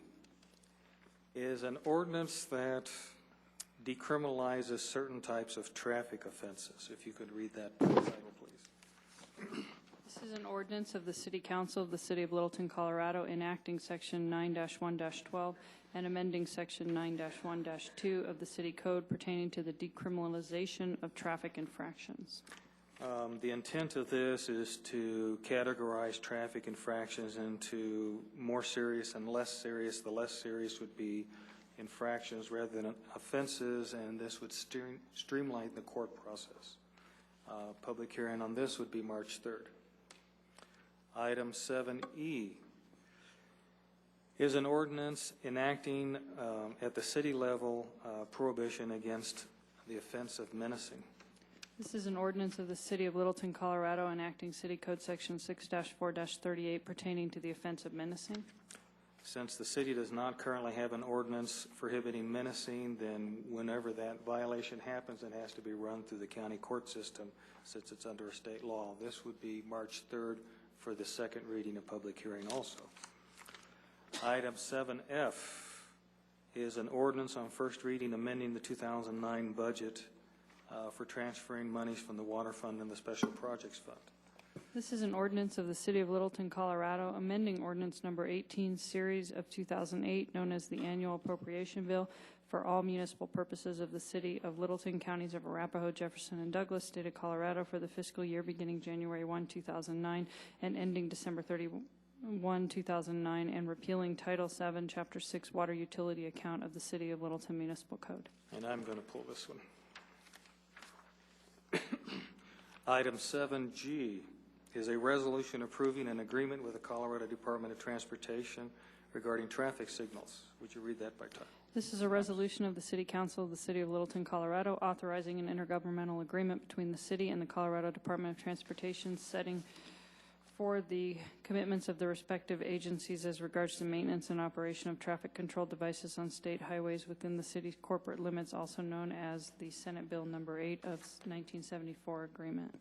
is an ordinance that decriminalizes certain types of traffic offenses. If you could read that title, please. This is an ordinance of the City Council of the City of Littleton, Colorado, enacting Section 9-1-12 and amending Section 9-1-2 of the City Code pertaining to the decriminalization of traffic infractions. The intent of this is to categorize traffic infractions into more serious and less serious. The less serious would be infractions rather than offenses, and this would streamline the court process. Public hearing on this would be March 3rd. Item 7E is an ordinance enacting at the city level prohibition against the offense of menacing. This is an ordinance of the City of Littleton, Colorado, enacting City Code Section 6-4-38 pertaining to the offense of menacing. Since the city does not currently have an ordinance prohibiting menacing, then whenever that violation happens, it has to be run through the county court system since it's under a state law. This would be March 3rd for the second reading of public hearing also. Item 7F is an ordinance on first reading amending the 2009 budget for transferring monies from the water fund and the special projects fund. This is an ordinance of the City of Littleton, Colorado, amending ordinance number 18, series of 2008, known as the Annual Appropriation Bill for all municipal purposes of the City of Littleton, counties of Arapahoe, Jefferson, and Douglas, State of Colorado, for the fiscal year beginning January 1, 2009, and ending December 31, 2009, and repealing Title 7, Chapter 6, Water Utility Account of the City of Littleton Municipal Code. And I'm going to pull this one. Item 7G is a resolution approving an agreement with the Colorado Department of Transportation regarding traffic signals. Would you read that by title? This is a resolution of the City Council of the City of Littleton, Colorado, authorizing an intergovernmental agreement between the city and the Colorado Department of Transportation setting for the commitments of the respective agencies as regards to maintenance and operation of traffic control devices on state highways within the city's corporate limits, also known as the Senate Bill Number 8 of 1974 agreement.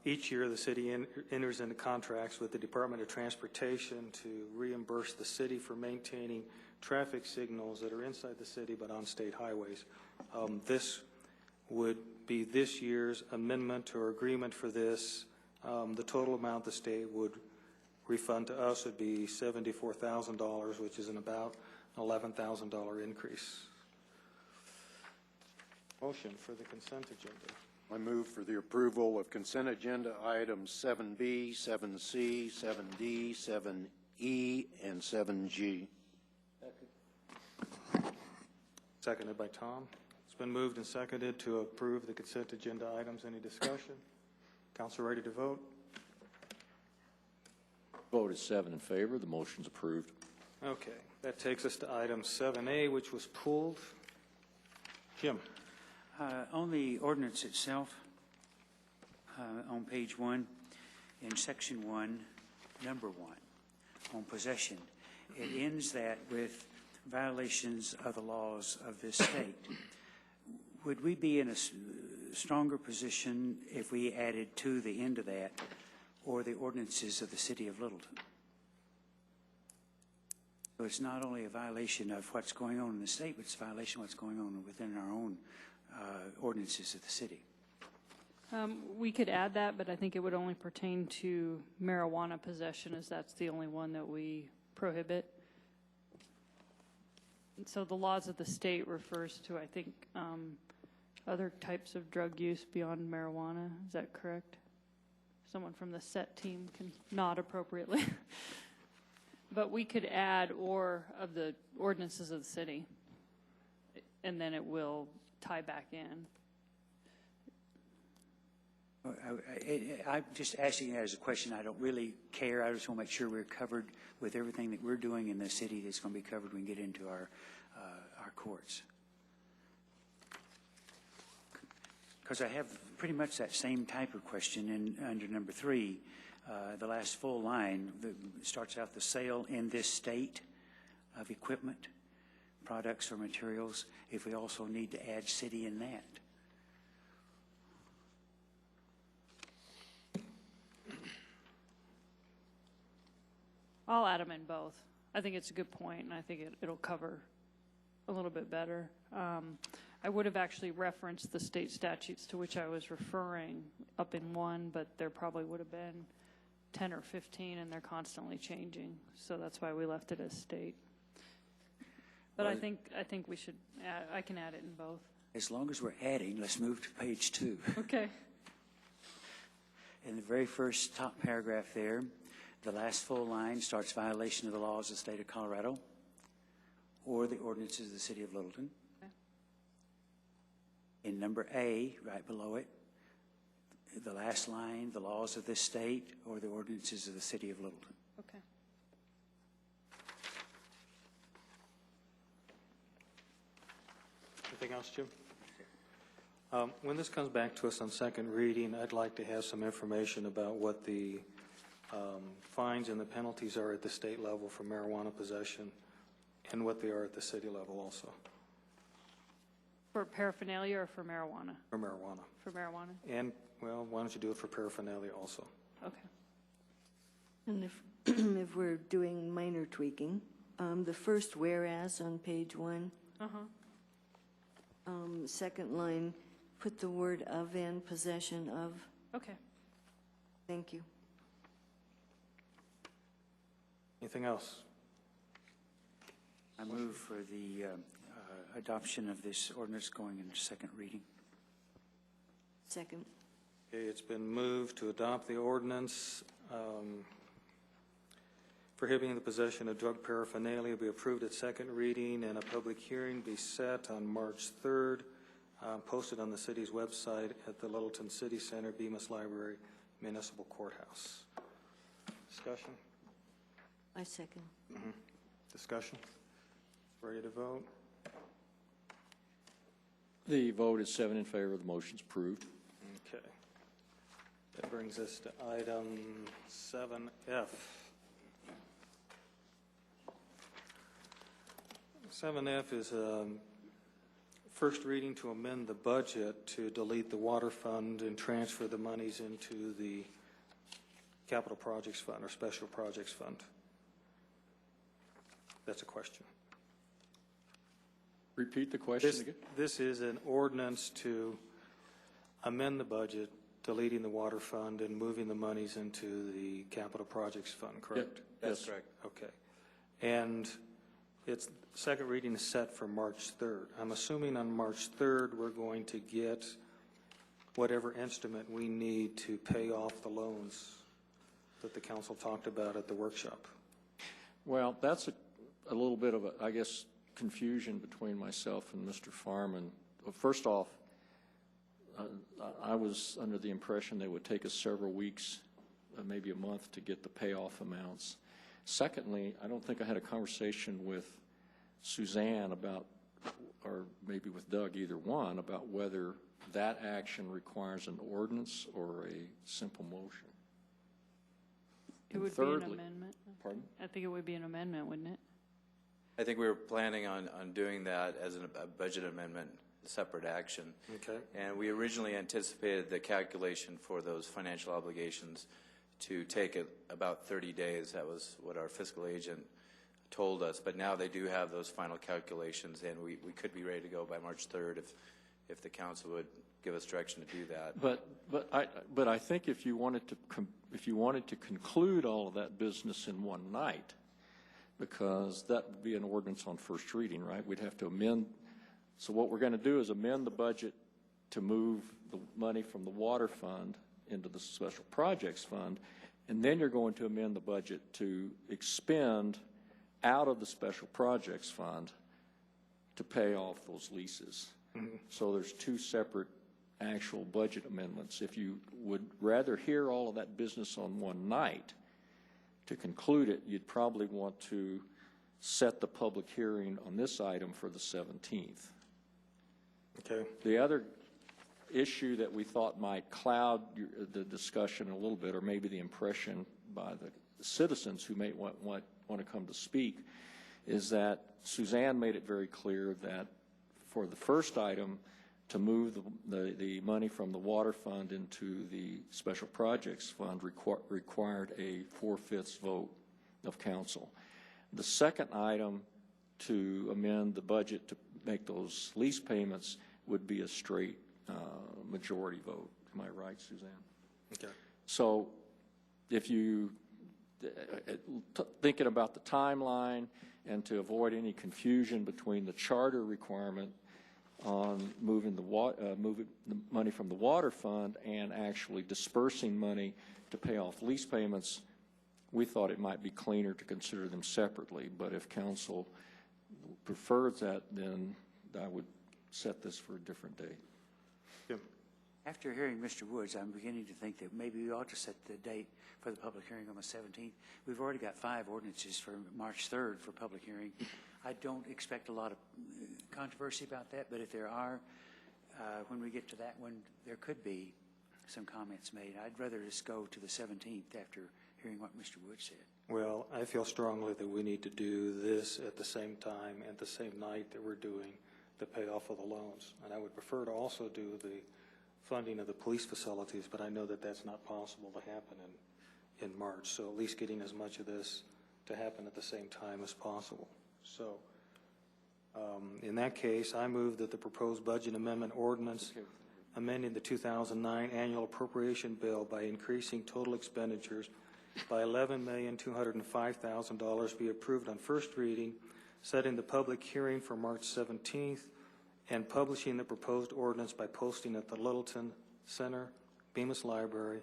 Each year, the city enters into contracts with the Department of Transportation to reimburse the city for maintaining traffic signals that are inside the city but on state highways. This would be this year's amendment or agreement for this. The total amount the state would refund to us would be $74,000, which is an about $11,000 increase. Motion for the consent agenda. I move for the approval of consent agenda items 7B, 7C, 7D, 7E, and 7G. Seconded by Tom. It's been moved and seconded to approve the consent agenda items. Any discussion? Council ready to vote? Vote is 7 in favor. The motion's approved. Okay. That takes us to item 7A, which was pulled. Jim. On the ordinance itself, on page 1, in Section 1, Number 1, on possession, it ends that with violations of the laws of this state. Would we be in a stronger position if we added to the end of that, or the ordinances of the City of Littleton? So it's not only a violation of what's going on in the state, but it's a violation of what's going on within our own ordinances of the city. We could add that, but I think it would only pertain to marijuana possession, as that's the only one that we prohibit. And so the laws of the state refers to, I think, other types of drug use beyond marijuana. Is that correct? Someone from the SET team can nod appropriately. But we could add "or" of the ordinances of the city, and then it will tie back in. I'm just asking that as a question. I don't really care. I just want to make sure we're covered with everything that we're doing in the city that's going to be covered when we get into our courts. Because I have pretty much that same type of question under number 3. The last full line starts out the sale in this state of equipment, products, or materials, if we also need to add city in that. I'll add them in both. I think it's a good point, and I think it'll cover a little bit better. I would have actually referenced the state statutes to which I was referring up in 1, but there probably would have been 10 or 15, and they're constantly changing. So that's why we left it as state. But I think we should. I can add it in both. As long as we're adding, let's move to page 2. Okay. In the very first top paragraph there, the last full line starts violation of the laws of the state of Colorado or the ordinances of the city of Littleton. Okay. In number A, right below it, the last line, the laws of this state or the ordinances of the city of Littleton. Okay. Anything else, Jim? When this comes back to us on second reading, I'd like to have some information about what the fines and the penalties are at the state level for marijuana possession and what they are at the city level also. For paraphernalia or for marijuana? For marijuana. For marijuana? And, well, why don't you do it for paraphernalia also? Okay. And if we're doing minor tweaking, the first whereas on page 1, second line, put the word "of" in, possession of. Okay. Thank you. Anything else? I move for the adoption of this ordinance going into second reading. Second. Okay, it's been moved to adopt the ordinance prohibiting the possession of drug paraphernalia be approved at second reading and a public hearing be set on March 3rd, posted on the city's website at the Littleton City Center, Bemis Library, Municipal Courthouse. Discussion? I second. Discussion? Ready to vote? The vote is 7 in favor. The motion's approved. Okay. That brings us to item 7F. 7F is first reading to amend the budget to delete the water fund and transfer the monies into the capital projects fund or special projects fund. That's a question. Repeat the question again. This is an ordinance to amend the budget, deleting the water fund and moving the monies into the capital projects fund, correct? That's correct. Okay. And its second reading is set for March 3rd. I'm assuming on March 3rd we're going to get whatever instrument we need to pay off the loans that the council talked about at the workshop. Well, that's a little bit of, I guess, confusion between myself and Mr. Farman. First off, I was under the impression that it would take us several weeks, maybe a month, to get the payoff amounts. Secondly, I don't think I had a conversation with Suzanne about, or maybe with Doug, either one, about whether that action requires an ordinance or a simple motion. It would be an amendment. Pardon? I think it would be an amendment, wouldn't it? I think we were planning on doing that as a budget amendment, a separate action. Okay. And we originally anticipated the calculation for those financial obligations to take about 30 days. That was what our fiscal agent told us. But now they do have those final calculations, and we could be ready to go by March 3rd if the council would give us direction to do that. But I think if you wanted to conclude all of that business in one night, because that would be an ordinance on first reading, right? We'd have to amend. So what we're going to do is amend the budget to move the money from the water fund into the special projects fund, and then you're going to amend the budget to expend out of the special projects fund to pay off those leases. Mm-hmm. So there's two separate actual budget amendments. If you would rather hear all of that business on one night to conclude it, you'd probably want to set the public hearing on this item for the 17th. Okay. The other issue that we thought might cloud the discussion a little bit, or maybe the impression by the citizens who may want to come to speak, is that Suzanne made it very clear that for the first item, to move the money from the water fund into the special projects fund required a 4/5 vote of council. The second item, to amend the budget to make those lease payments, would be a straight majority vote. Am I right, Suzanne? Okay. So if you, thinking about the timeline and to avoid any confusion between the charter requirement on moving the money from the water fund and actually dispersing money to pay off lease payments, we thought it might be cleaner to consider them separately. But if council prefers that, then I would set this for a different date. Yeah. After hearing Mr. Woods, I'm beginning to think that maybe we ought to set the date for the public hearing on the 17th. We've already got 5 ordinances for March 3rd for public hearing. I don't expect a lot of controversy about that, but if there are, when we get to that one, there could be some comments made. I'd rather just go to the 17th after hearing what Mr. Woods said. Well, I feel strongly that we need to do this at the same time, at the same night that we're doing the payoff of the loans. And I would prefer to also do the funding of the police facilities, but I know that that's not possible to happen in March. So at least getting as much of this to happen at the same time as possible. So in that case, I move that the proposed budget amendment ordinance amending the 2009 annual appropriation bill by increasing total expenditures by $11,205,000 be approved on first reading, setting the public hearing for March 17th, and publishing the proposed ordinance by posting at the Littleton Center, Bemis Library,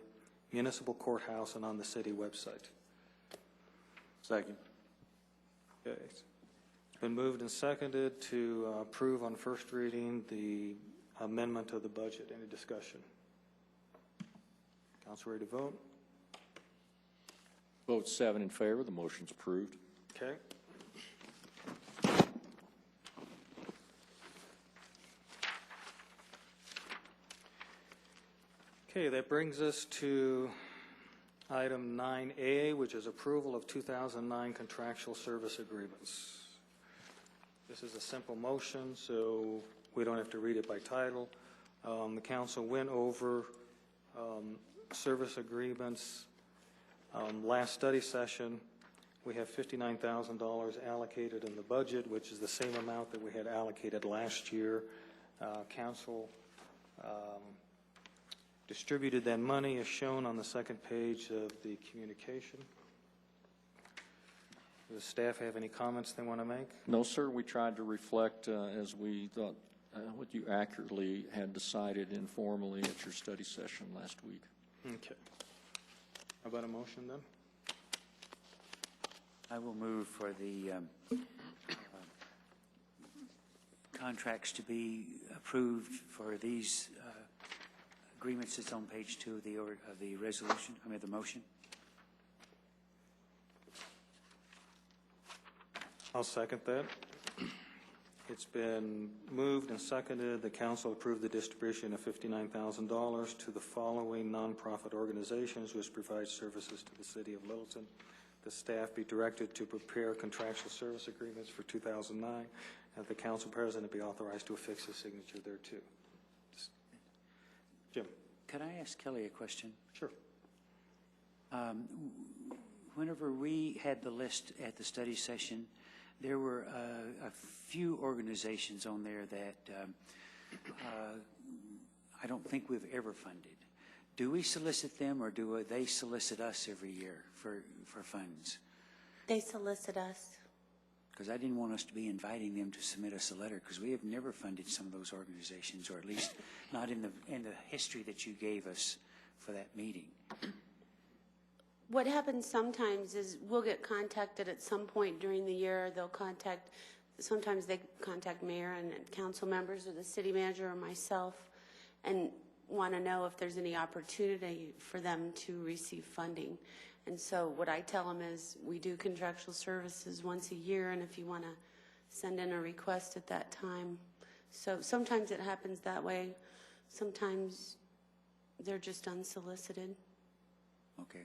Municipal Courthouse, and on the city website. Second. Okay. It's been moved and seconded to approve on first reading the amendment of the budget. Any discussion? Council ready to vote? Vote 7 in favor. The motion's approved. Okay. Okay, that brings us to item 9A, which is approval of 2009 contractual service agreements. This is a simple motion, so we don't have to read it by title. The council went over service agreements last study session. We have $59,000 allocated in the budget, which is the same amount that we had allocated last year. Council distributed that money as shown on the second page of the communication. Does staff have any comments they want to make? No, sir. We tried to reflect as we thought what you accurately had decided informally at your study session last week. Okay. How about a motion then? I will move for the contracts to be approved for these agreements. It's on page 2 of the resolution, the motion. I'll second that. It's been moved and seconded. The council approved the distribution of $59,000 to the following nonprofit organizations which provide services to the city of Littleton. The staff be directed to prepare contractual service agreements for 2009, and the council president be authorized to affix his signature thereto. Jim. Could I ask Kelly a question? Sure. Whenever we had the list at the study session, there were a few organizations on there that I don't think we've ever funded. Do we solicit them, or do they solicit us every year for funds? They solicit us. Because I didn't want us to be inviting them to submit us a letter, because we have never funded some of those organizations, or at least not in the history that you gave us for that meeting. What happens sometimes is we'll get contacted at some point during the year. Sometimes they contact mayor and council members or the city manager or myself and want to know if there's any opportunity for them to receive funding. And so what I tell them is we do contractual services once a year, and if you want to send in a request at that time. So sometimes it happens that way. Sometimes they're just unsolicited. Okay.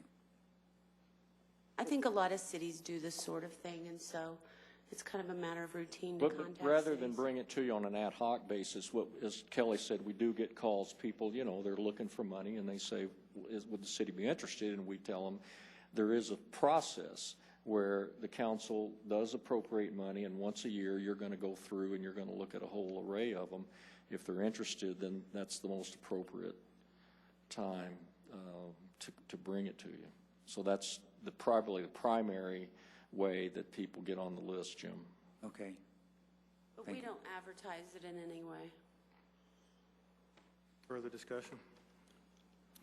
I think a lot of cities do this sort of thing, and so it's kind of a matter of routine to But contact rather cities. than bring it to you on an ad hoc basis, as Kelly said, we do get calls. People, they're looking for money, and they say, would the city be interested? And we tell them there is a process where the council does appropriate money, and once a year you're going to go through and you're going to look at a whole array of them. If they're interested, then that's the most appropriate time to bring it to you. So that's probably the primary way that people get on the list, Jim. Okay. But we don't advertise it in any way. Further discussion?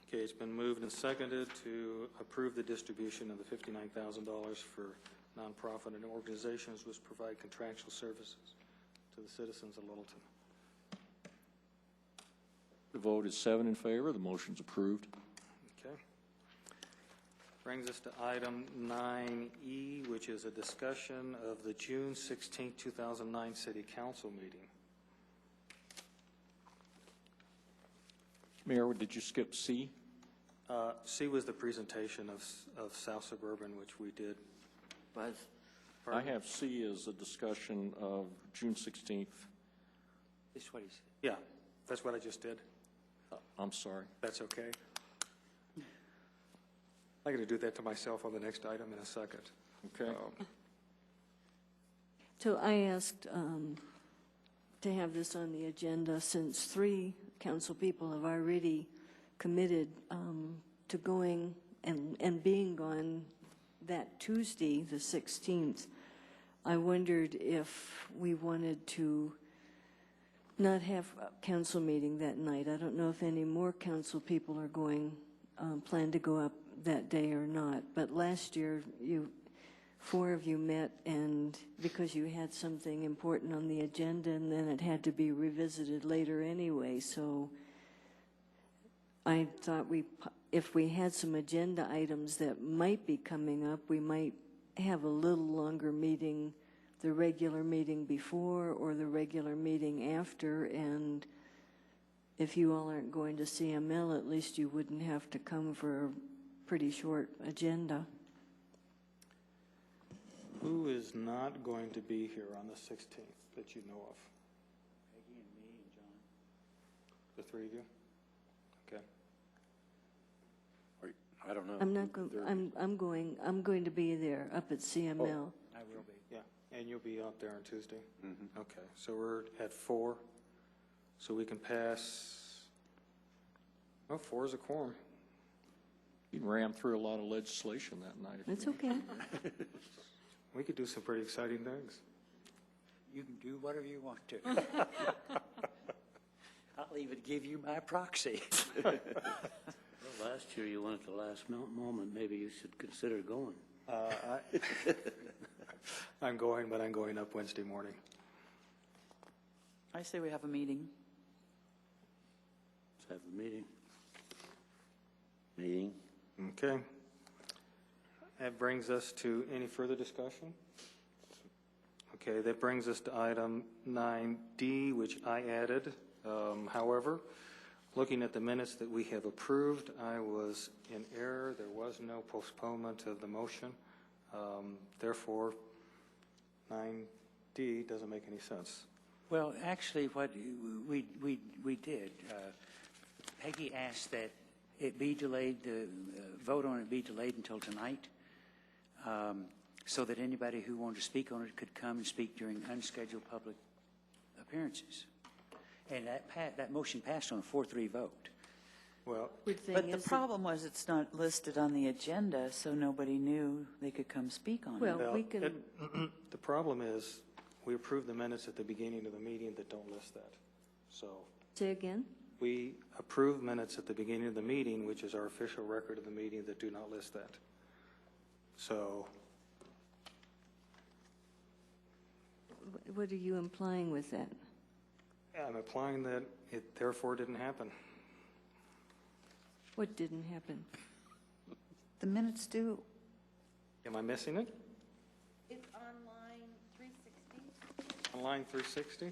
Okay, it's been moved and seconded to approve the distribution of the $59,000 for nonprofit and organizations which provide contractual services to the citizens of Littleton. The vote is 7 in favor. The motion's approved. Okay. Brings us to item 9E, which is a discussion of the June 16, 2009 City Council meeting. Mayor, did you skip C? C was the presentation of South Suburban, which we did. I have C as a discussion of June 16th. This is what he said. Yeah, that's what I just did. I'm sorry. That's okay. I'm going to do that to myself on the next item in a second. Okay. So I asked to have this on the agenda since 3 council people have already committed to going and being gone that Tuesday, the 16th. I wondered if we wanted to not have a council meeting that night. I don't know if any more council people are going, plan to go up that day or not. But last year, 4 of you met, and because you had something important on the agenda, and then it had to be revisited later anyway. So I thought if we had some agenda items that might be coming up, we might have a little longer meeting, the regular meeting before or the regular meeting after. And if you all aren't going to CML, at least you wouldn't have to come for a pretty short agenda. Who is not going to be here on the 16th that you know of? Peggy and me and John. The 3 of you? Okay. I don't know. I'm not going. I'm going to be there up at CML. I will be. Yeah, and you'll be out there on Tuesday? Mm-hmm. Okay, so we're at 4, so we can pass, 4 is a quorum. You ran through a lot of legislation that night. That's okay. We could do some pretty exciting things. You can do whatever you want to. I'll even give you my proxy. Well, last year you went at the last moment. Maybe you should consider going. I'm going, but I'm going up Wednesday morning. I say we have a meeting. Let's have a meeting. Okay. That brings us to any further discussion? Okay, that brings us to item 9D, which I added. However, looking at the minutes that we have approved, I was in error. There was no postponement of the motion. Therefore, 9D doesn't make any sense. Well, actually, what we did, Peggy asked that it be delayed, the vote on it be delayed until tonight, so that anybody who wanted to speak on it could come and speak during unscheduled public appearances. And that motion passed on a 4-3 vote. Well, But the problem was it's not listed on the agenda, so nobody knew they could come speak on it. Well, we can, the problem is we approved the minutes at the beginning of the meeting that don't list that. So say again? we approve minutes at the beginning of the meeting, which is our official record of the meeting, that do not list that. So What are you implying with that? I'm implying that it therefore didn't happen. What didn't happen? The minutes do. Am I missing it? It's on line 360, On line 360?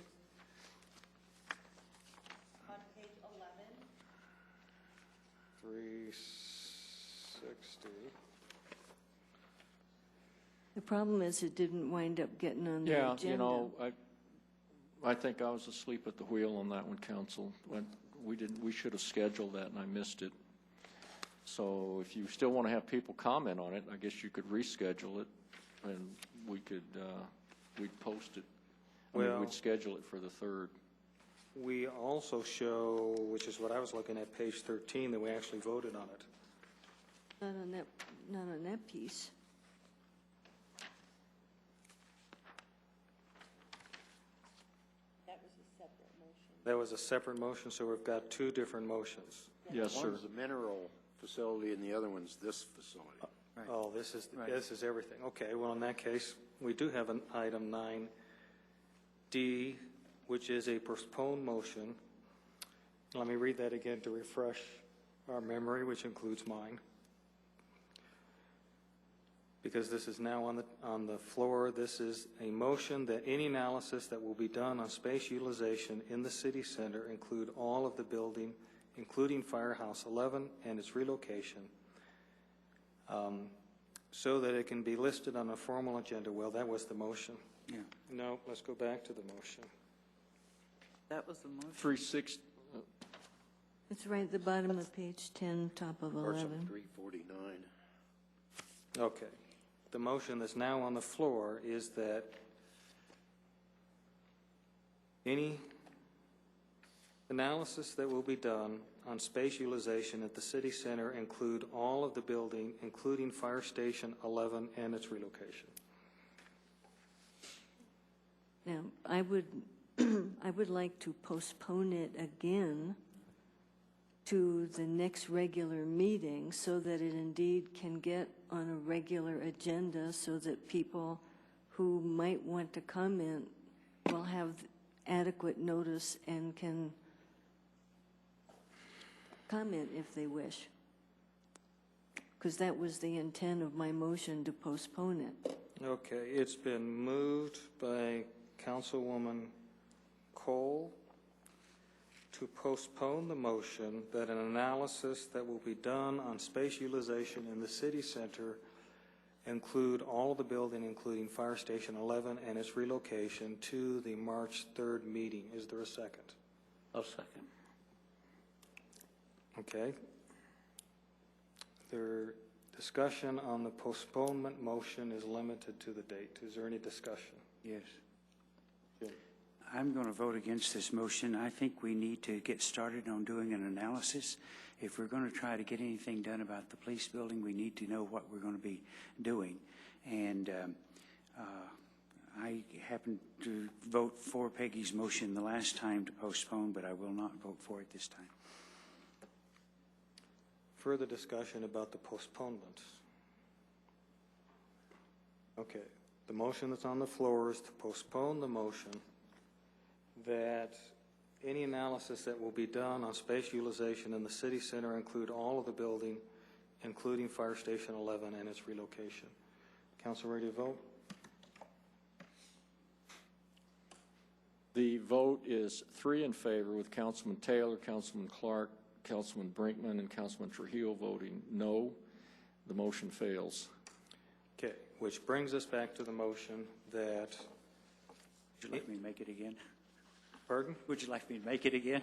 on page 11. 360. The problem is it didn't wind up getting on the Yeah, agenda. you know, I think I was asleep at the wheel on that one, Council. We should have scheduled that, and I missed it. So if you still want to have people comment on it, I guess you could reschedule it, and we'd post it. Well, We'd schedule it for the 3rd. We also show, which is what I was looking at, page 13, that we actually voted on it. Not on that piece. That was a separate motion. That was a separate motion, so we've got two different motions. Yes, sir. One's the mineral facility and the other one's this facility. Right. Oh, this is Right. everything. Okay, well, in that case, we do have an item 9D, which is a postponed motion. Let me read that again to refresh our memory, which includes mine. Because this is now on the floor, this is a motion that any analysis that will be done on space utilization in the city center include all of the building, including Firehouse 11 and its relocation, so that it can be listed on a formal agenda. Well, that was the motion. Yeah. No, let's go back to the motion. That was the motion. 360. It's right at the bottom of page 10, top of Parts of 11. 349. Okay. The motion that's now on the floor is that any analysis that will be done on space utilization at the city center include all of the building, including Fire Station 11 and its relocation. Now, I would, I would like to postpone it again to the next regular meeting so that it indeed can get on a regular agenda so that people who might want to comment will have adequate notice and can comment if they wish. Because that was the intent of my motion to postpone it. Okay, it's been moved by Councilwoman Cole to postpone the motion that an analysis that will be done on space utilization in the city center include all of the building, including Fire Station 11 and its relocation, to the March 3rd meeting. Is there a second? I'll second. Okay. Their discussion on the postponement motion is limited to the date. Is there any discussion? Yes. Jim? I'm going to vote against this motion. I think we need to get started on doing an analysis. If we're going to try to get anything done about the police building, we need to know what we're going to be doing. And I happened to vote for Peggy's motion the last time to postpone, but I will not vote for it this time. Further discussion about the postponement. Okay. The motion that's on the floor is to postpone the motion that any analysis that will be done on space utilization in the city center include all of the building, including Fire Station 11 and its relocation. Council, ready to vote? The vote is 3 in favor, with Councilman Taylor, Councilman Clark, Councilman Brinkman, and Councilman Trujillo voting no. The motion fails. Okay, which brings us back to the motion that... Would you like me to make it again? Pardon? Would you like me to make it again?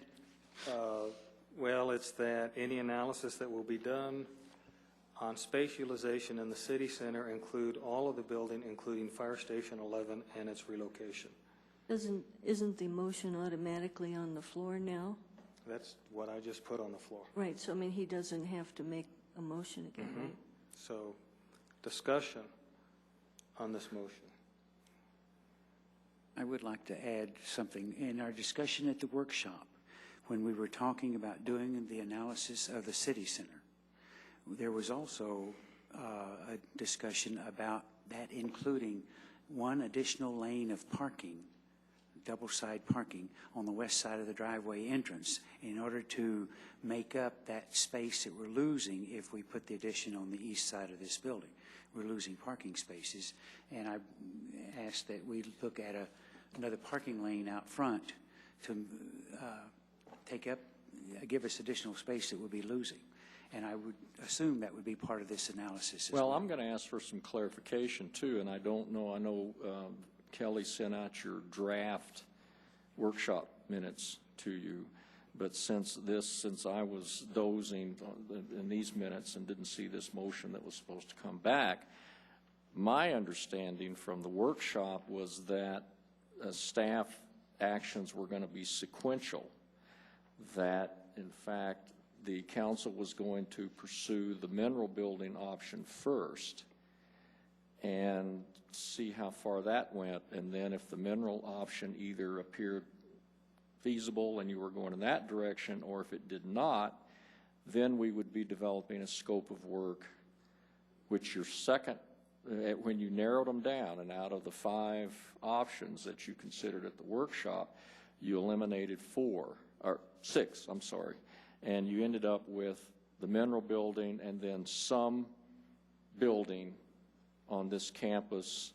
Well, it's that any analysis that will be done on space utilization in the city center include all of the building, including Fire Station 11 and its relocation. Isn't the motion automatically on the floor now? That's what I just put on the floor. Right, so I mean, he doesn't have to make a motion again, right? So, discussion on this motion. I would like to add something. In our discussion at the workshop, when we were talking about doing the analysis of the city center, there was also a discussion about that including one additional lane of parking, double-side parking, on the west side of the driveway entrance in order to make up that space that we're losing if we put the addition on the east side of this building. We're losing parking spaces, and I asked that we look at another parking lane out front to give us additional space that we'll be losing. And I would assume that would be part of this analysis as well. Well, I'm going to ask for some clarification, too, and I don't know. I know Kelly sent out your draft workshop minutes to you, but since I was dozing in these minutes and didn't see this motion that was supposed to come back, my understanding from the workshop was that staff actions were going to be sequential, that, in fact, the council was going to pursue the mineral building option first and see how far that went, and then if the mineral option either appeared feasible and you were going in that direction, or if it did not, then we would be developing a scope of work, which your second, when you narrowed them down, and out of the 5 options that you considered at the workshop, you eliminated 6, I'm sorry, and you ended up with the mineral building and then some building on this campus.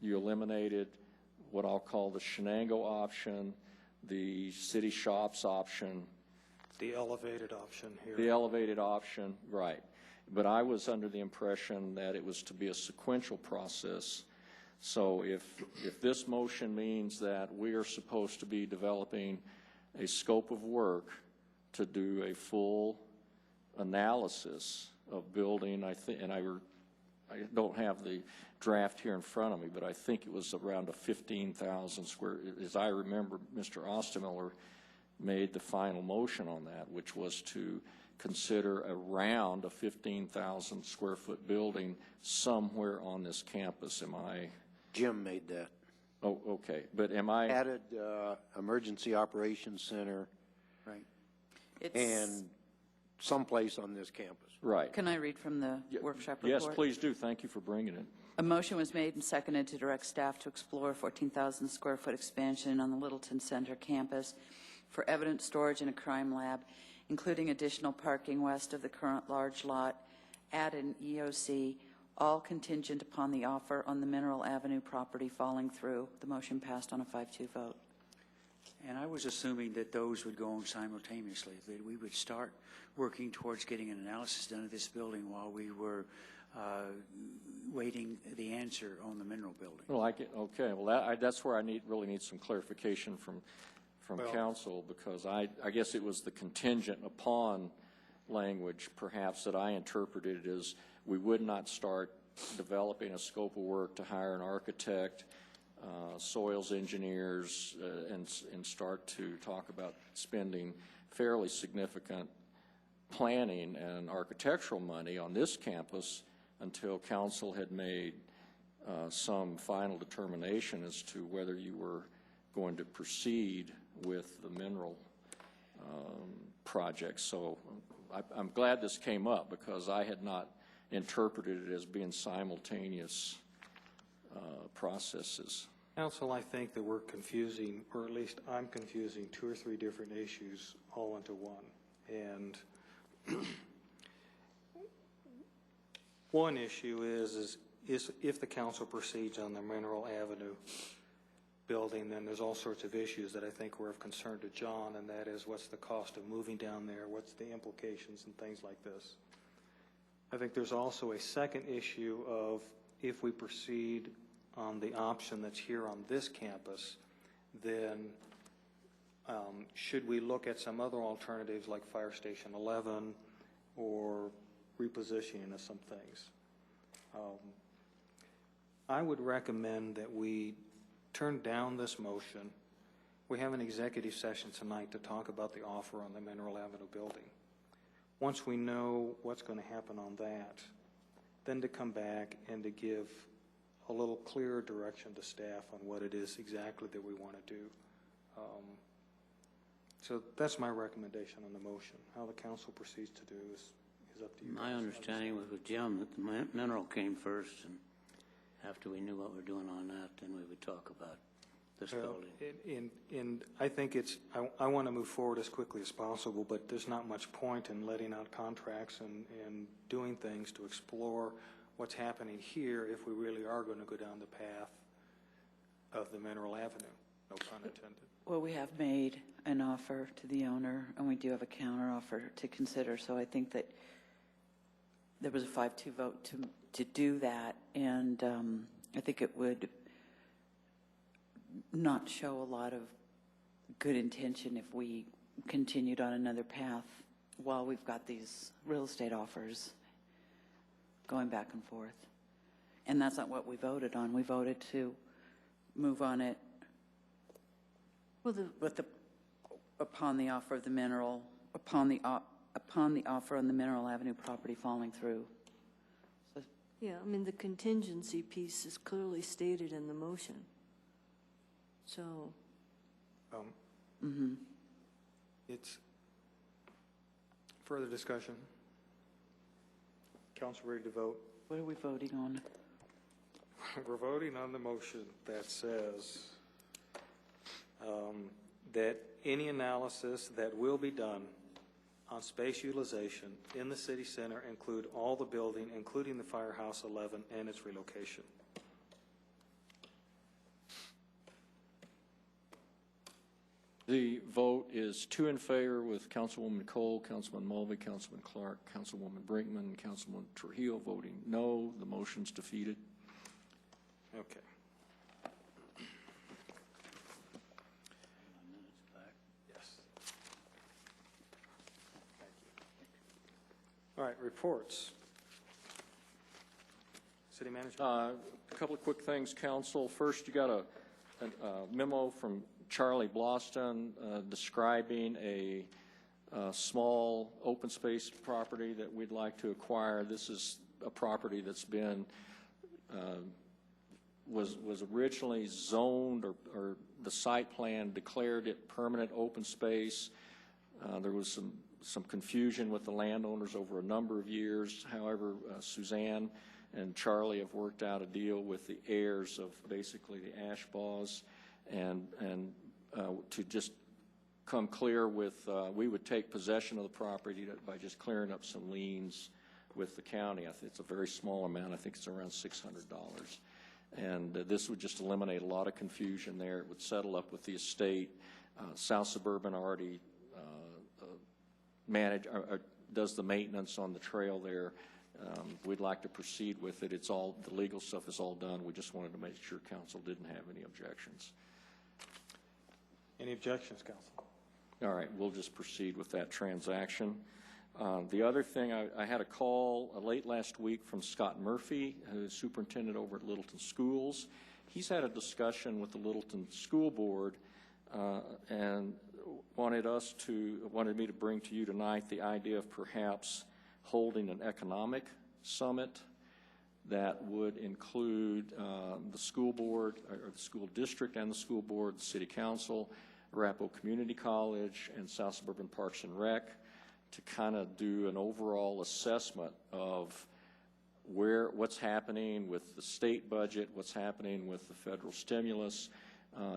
You eliminated what I'll call the Shenango option, the city shops option. The elevated option here. The elevated option, right. But I was under the impression that it was to be a sequential process. So if this motion means that we are supposed to be developing a scope of work to do a full analysis of building, I think, and I don't have the draft here in front of me, but I think it was around a 15,000 square, as I remember, Mr. Ostemiller made the final motion on that, which was to consider around a 15,000 square foot building somewhere on this campus. Am I? Jim made that. Oh, okay. But am I? Added emergency operations center. Right. And someplace on this campus. Right. Can I read from the workshop report? Yes, please do. Thank you for bringing it. A motion was made and seconded to direct staff to explore 14,000 square foot expansion on the Littleton Center campus for evidence storage and a crime lab, including additional parking west of the current large lot, add an EOC, all contingent upon the offer on the Mineral Avenue property falling through. The motion passed on a 5-2 vote. And I was assuming that those would go on simultaneously, that we would start working towards getting an analysis done of this building while we were waiting the answer on the mineral building. Well, okay. Well, that's where I really need some clarification from council, because I guess it was the contingent upon language, perhaps, that I interpreted as we would not start developing a scope of work to hire an architect, soils engineers, and start to talk about spending fairly significant planning and architectural money on this campus until council had made some final determination as to whether you were going to proceed with the mineral project. So I'm glad this came up, because I had not interpreted it as being simultaneous processes. Council, I think that we're confusing, or at least I'm confusing, 2 or 3 different issues all into one. And one issue is if the council proceeds on the Mineral Avenue building, then there's all sorts of issues that I think were of concern to John, and that is what's the cost of moving down there, what's the implications and things like this. I think there's also a second issue of if we proceed on the option that's here on this campus, then should we look at some other alternatives like Fire Station 11 or repositioning of some things? I would recommend that we turn down this motion. We have an executive session tonight to talk about the offer on the Mineral Avenue building. Once we know what's going to happen on that, then to come back and to give a little clearer direction to staff on what it is exactly that we want to do. So that's my recommendation on the motion. How the council proceeds to do is up to you. My understanding was with Jim that the mineral came first, and after we knew what we're doing on that, then we would talk about this building. And I think I want to move forward as quickly as possible, but there's not much point in letting out contracts and doing things to explore what's happening here if we really are going to go down the path of the Mineral Avenue, no pun intended. Well, we have made an offer to the owner, and we do have a counter offer to consider, so I think that there was a 5-2 vote to do that, and I think it would not show a lot of good intention if we continued on another path while we've got these real estate offers going back and forth. And that's not what we voted on. We voted to move on it upon the offer of the mineral, upon the offer on the Mineral Avenue property falling through. So, Yeah, I mean, the contingency piece is clearly stated in the motion. So, It's further discussion. Council ready to vote? What are we voting on? We're voting on the motion that says that any analysis that will be done on space utilization in the city center include all the building, including the Firehouse 11 and its relocation. The vote is 2 in favor with Councilwoman Cole, Councilman Mulvey, Councilman Clark, Councilwoman Brinkman, Councilman Trujillo voting no. The motion's defeated. Okay. Yes. Thank you. All right, reports. City Manager. A couple of quick things, Council. First, you got a memo from Charlie Bloston describing a small open space property that we'd like to acquire. This is a property that's been was originally zoned, or the site plan declared it permanent open space. There was some confusion with the landowners over a number of years. However, Suzanne and Charlie have worked out a deal with the heirs of basically the Ashbaws, and to just come clear with, we would take possession of the property by just clearing up some liens with the county. I think it's a very small amount. I think it's around $600. And this would just eliminate a lot of confusion there. It would settle up with the estate. South Suburban already does the maintenance on the trail there. We'd like to proceed with it. It's all, the legal stuff is all done. We just wanted to make sure council didn't have any objections. Any objections, council? All right, we'll just proceed with that transaction. The other thing, I had a call late last week from Scott Murphy, who's superintendent over at Littleton Schools. He's had a discussion with the Littleton School Board and wanted me to bring to you tonight the idea of perhaps holding an economic summit that would include the school board, or the school district and the school board, the city council, Arapahoe Community College, and South Suburban Parks and Rec, to kind of do an overall assessment of what's happening with the state budget, what's happening with the federal stimulus.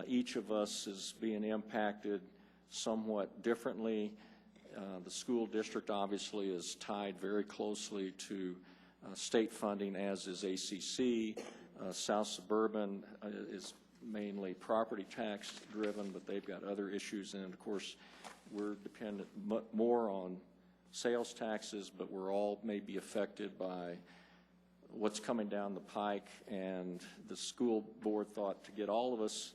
Each of us is being impacted somewhat differently. The school district obviously is tied very closely to state funding, as is ACC. South Suburban is mainly property tax driven, but they've got other issues. And of course, we're dependent more on sales taxes, but we're all maybe affected by what's coming down the pike. And the school board thought to get all of us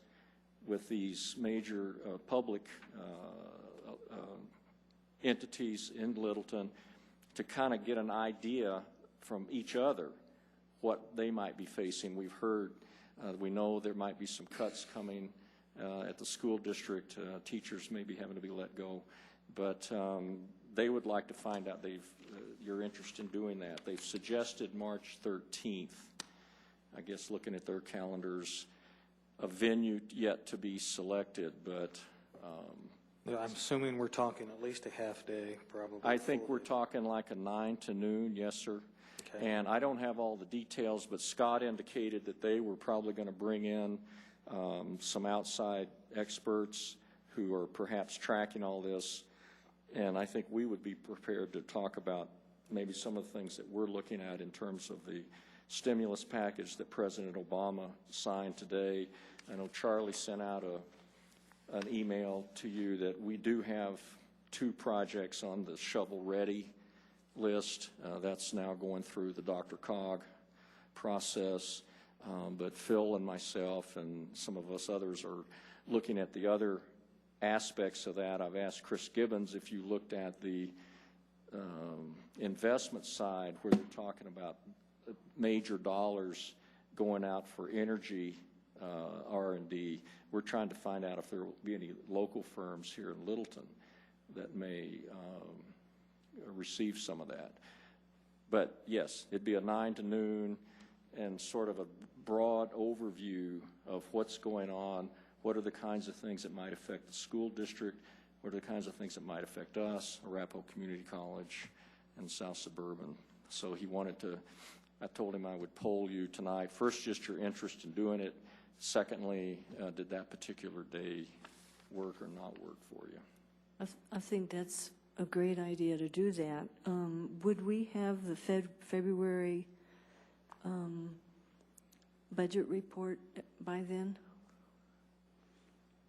with these major public entities in Littleton to kind of get an idea from each other what they might be facing. We've heard, we know there might be some cuts coming at the school district. Teachers may be having to be let go, but they would like to find out your interest in doing that. They've suggested March 13th, I guess looking at their calendars, a venue yet to be selected, but I'm assuming we're talking at least a half day, probably. I think we're talking like a 9 to noon, yes, sir. Okay. And I don't have all the details, but Scott indicated that they were probably going to bring in some outside experts who are perhaps tracking all this. And I think we would be prepared to talk about maybe some of the things that we're looking at in terms of the stimulus package that President Obama signed today. I know Charlie sent out an email to you that we do have 2 projects on the shovel-ready list. That's now going through the DRCOG process. But Phil and myself and some of us others are looking at the other aspects of that. I've asked Chris Gibbons if you looked at the investment side where they're talking about major dollars going out for energy R&D. We're trying to find out if there will be any local firms here in Littleton that may receive some of that. But yes, it'd be a 9 to noon and sort of a broad overview of what's going on, what are the kinds of things that might affect the school district, what are the kinds of things that might affect us, Arapahoe Community College, and South Suburban. So he wanted to, I told him I would poll you tonight. First, just your interest in doing it. Secondly, did that particular day work or not work for you? I think that's a great idea to do that. Would we have the February budget report by then?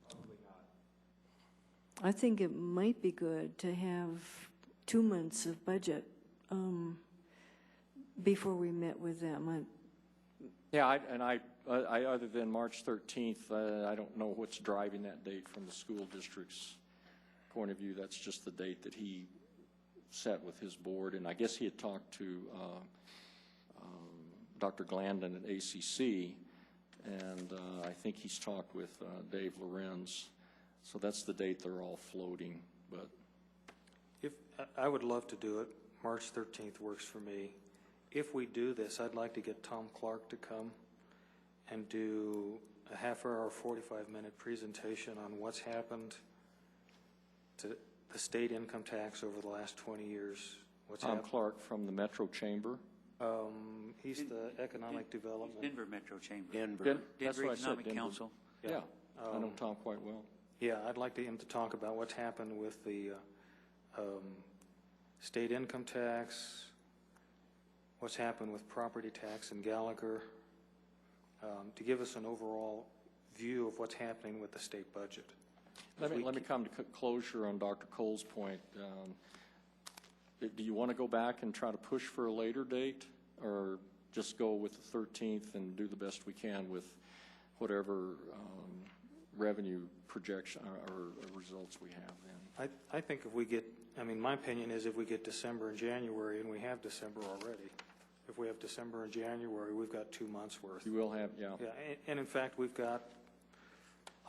Probably not. I think it might be good to have 2 months of budget before we met with them. Yeah, I other than March 13th, I don't know what's driving that date from the school district's point of view. That's just the date that he set with his board, and I guess he had talked to Dr. Glandon at ACC, and I think he's talked with Dave Lorenz. So that's the date they're all floating. But If I would love to do it, March 13th works for me. If we do this, I'd like to get Tom Clark to come and do a half-hour, 45-minute presentation on what's happened to the state income tax over the last 20 years. Tom Clark from the Metro Chamber. He's the economic development. Denver Metro Chamber. That's Denver what I said, Economic Denver. Council. Yeah, I know Tom quite well. Yeah, I'd like him to talk about what's happened with the state income tax, what's happened with property tax in Gallagher, to give us an overall view of what's happening with the state budget. Let me come to closure on Dr. Cole's point. Do you want to go back and try to push for a later date, or just go with the 13th and do the best we can with whatever revenue projection or results we have then? I think if we get, my opinion is if we get December and January, and we have December already, if we have December and January, we've got 2 months worth. You will have, yeah. Yeah, and in fact, we've got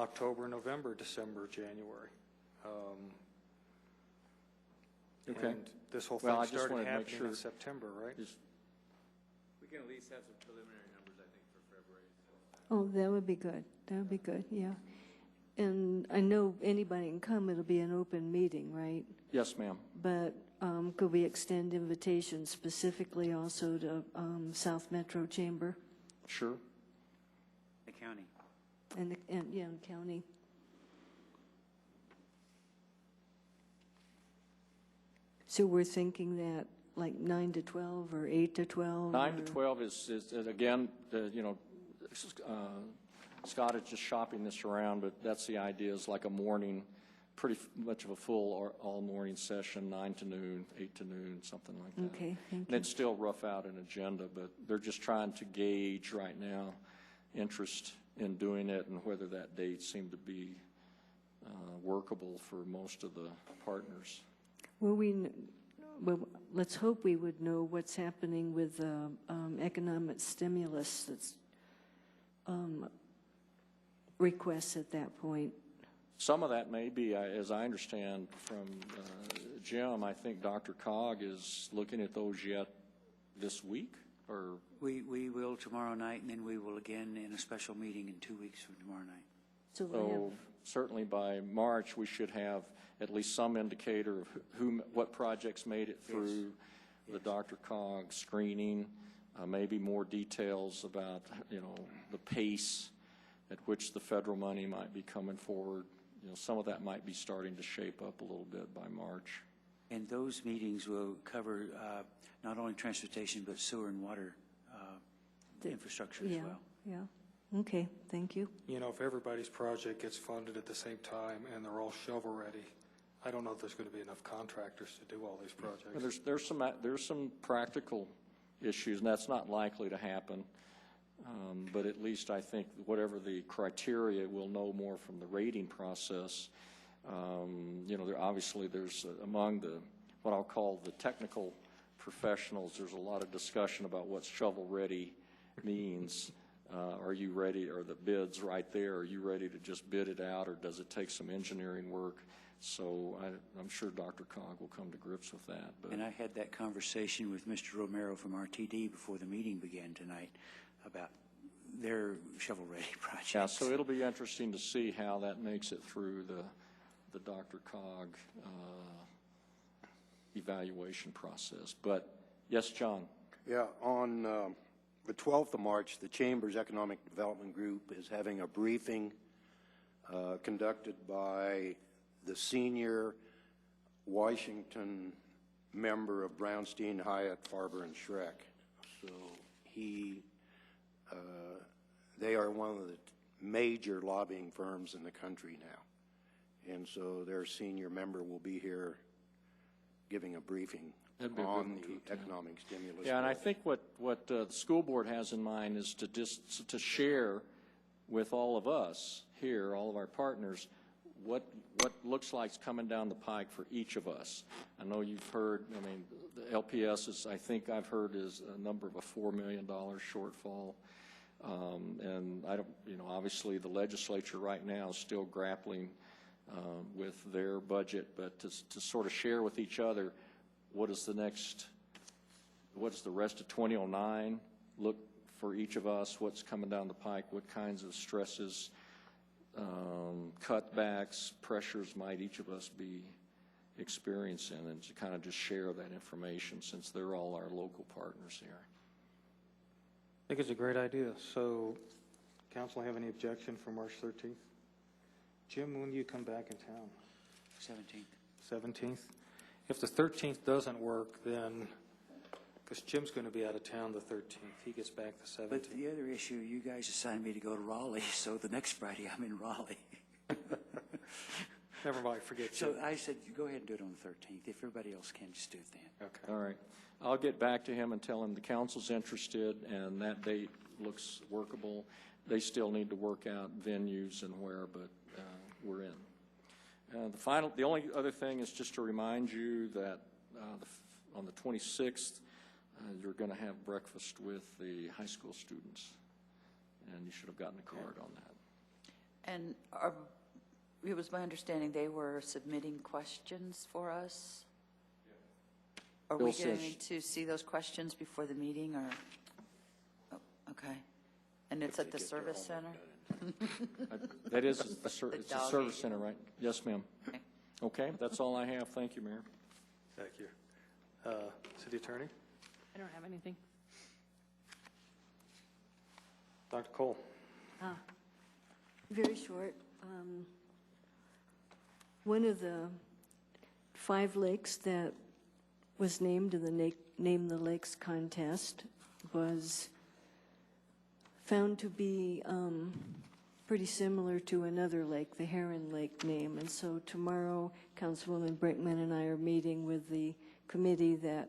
October, November, December, January. Okay. And this whole Well, thing I just started wanted to make happening sure- in September, right? We can at least have some preliminary numbers, I think, for February. Oh, that would be good. That would be good, yeah. And I know anybody can come. It'll be an open meeting, right? Yes, ma'am. But could we extend invitations specifically also to South Metro Chamber Sure. The county. and the county? So we're thinking that like 9 to 12 or 8 to 12? 9 to 12 is again, Scott is just shopping this around, but that's the idea, is like a morning, pretty much of a full or all-morning session, 9 to noon, 8 to noon, something like that. Okay, thank And it's still rough out an agenda, but they're just trying to gauge right now interest in doing it and whether that date seemed to be workable for most of the partners. Well, let's hope we would know what's happening with economic stimulus that's requests at that point. Some of that may be, as I understand from Jim, I think Dr. Cog is looking at those yet this week, or? We will tomorrow night, and then we will again in a special meeting in 2 weeks from tomorrow night. So certainly by March, we should have at least some indicator of what projects made it through the Dr. Cog screening, maybe more details about, the pace at which the federal money might be coming forward. Some of that might be starting to shape up a little bit by March. And those meetings will cover not only transportation, but sewer and water infrastructure as well. Yeah. Okay, thank you. If everybody's project gets funded at the same time and they're all shovel-ready, I don't know if there's going to be enough contractors to do all these projects. Well, there's some practical issues, and that's not likely to happen. But at least I think whatever the criteria, we'll know more from the rating process. Obviously there's among what I'll call the technical professionals, there's a lot of discussion about what shovel-ready means. Are you ready? Are the bids right there? Are you ready to just bid it out, or does it take some engineering work? So I'm sure Dr. Cog will come to grips with that. But. And I had that conversation with Mr. Romero from RTD before the meeting began tonight about their shovel-ready projects. Yeah, so it'll be interesting to see how that makes it through the Dr. Cog evaluation process. But, yes, John? Yeah, on the 12th of March, the Chamber's Economic Development Group is having a briefing conducted by the senior Washington member of Brownstein, Hyatt, Farber, and Schreck. So they are one of the major lobbying firms in the country now. And so their senior member will be here giving a briefing on the economic stimulus. Yeah, and I think what the school board has in mind is to share with all of us here, all of our partners, what looks like is coming down the pike for each of us. I know you've heard, the LPS is, I think I've heard, is a number of a $4 million shortfall. And I don't, obviously the legislature right now is still grappling with their budget, but to sort of share with each other what's the rest of 2009 look for each of us, what's coming down the pike, what kinds of stresses, cutbacks, pressures might each of us be experiencing, and to kind of just share that information since they're all our local partners here. I think it's a great idea. So, council have any objection for March 13th? Jim, when do you come back in town? 17th. 17th? If the 13th doesn't work, then, because Jim's going to be out of town the 13th, he gets back the 17th. But the other issue, you guys assigned me to go to Raleigh, so the next Friday I'm in Raleigh. Never mind, forget So you. I said, go ahead and do it on the 13th. If everybody else can, just do it then. Okay. All right. I'll get back to him and tell him the council's interested and that date looks workable. They still need to work out venues and where, but we're in. The only other thing is just to remind you that on the 26th, you're going to have breakfast with the high school students, and you should have gotten a card on that. And it was my understanding they were submitting questions for us. Are we going to see those questions before the meeting, or? Oh, okay. And it's at the service center? That is, it's a service center, right? Yes, ma'am. Okay, that's all I have. Thank you, Mayor. Thank you. City Attorney? I don't have anything. Dr. Cole? Very short. One of the 5 lakes that was named in the Name the Lakes contest was found to be pretty similar to another lake, the Heron Lake name. And so tomorrow, Councilwoman Brinkman and I are meeting with the committee that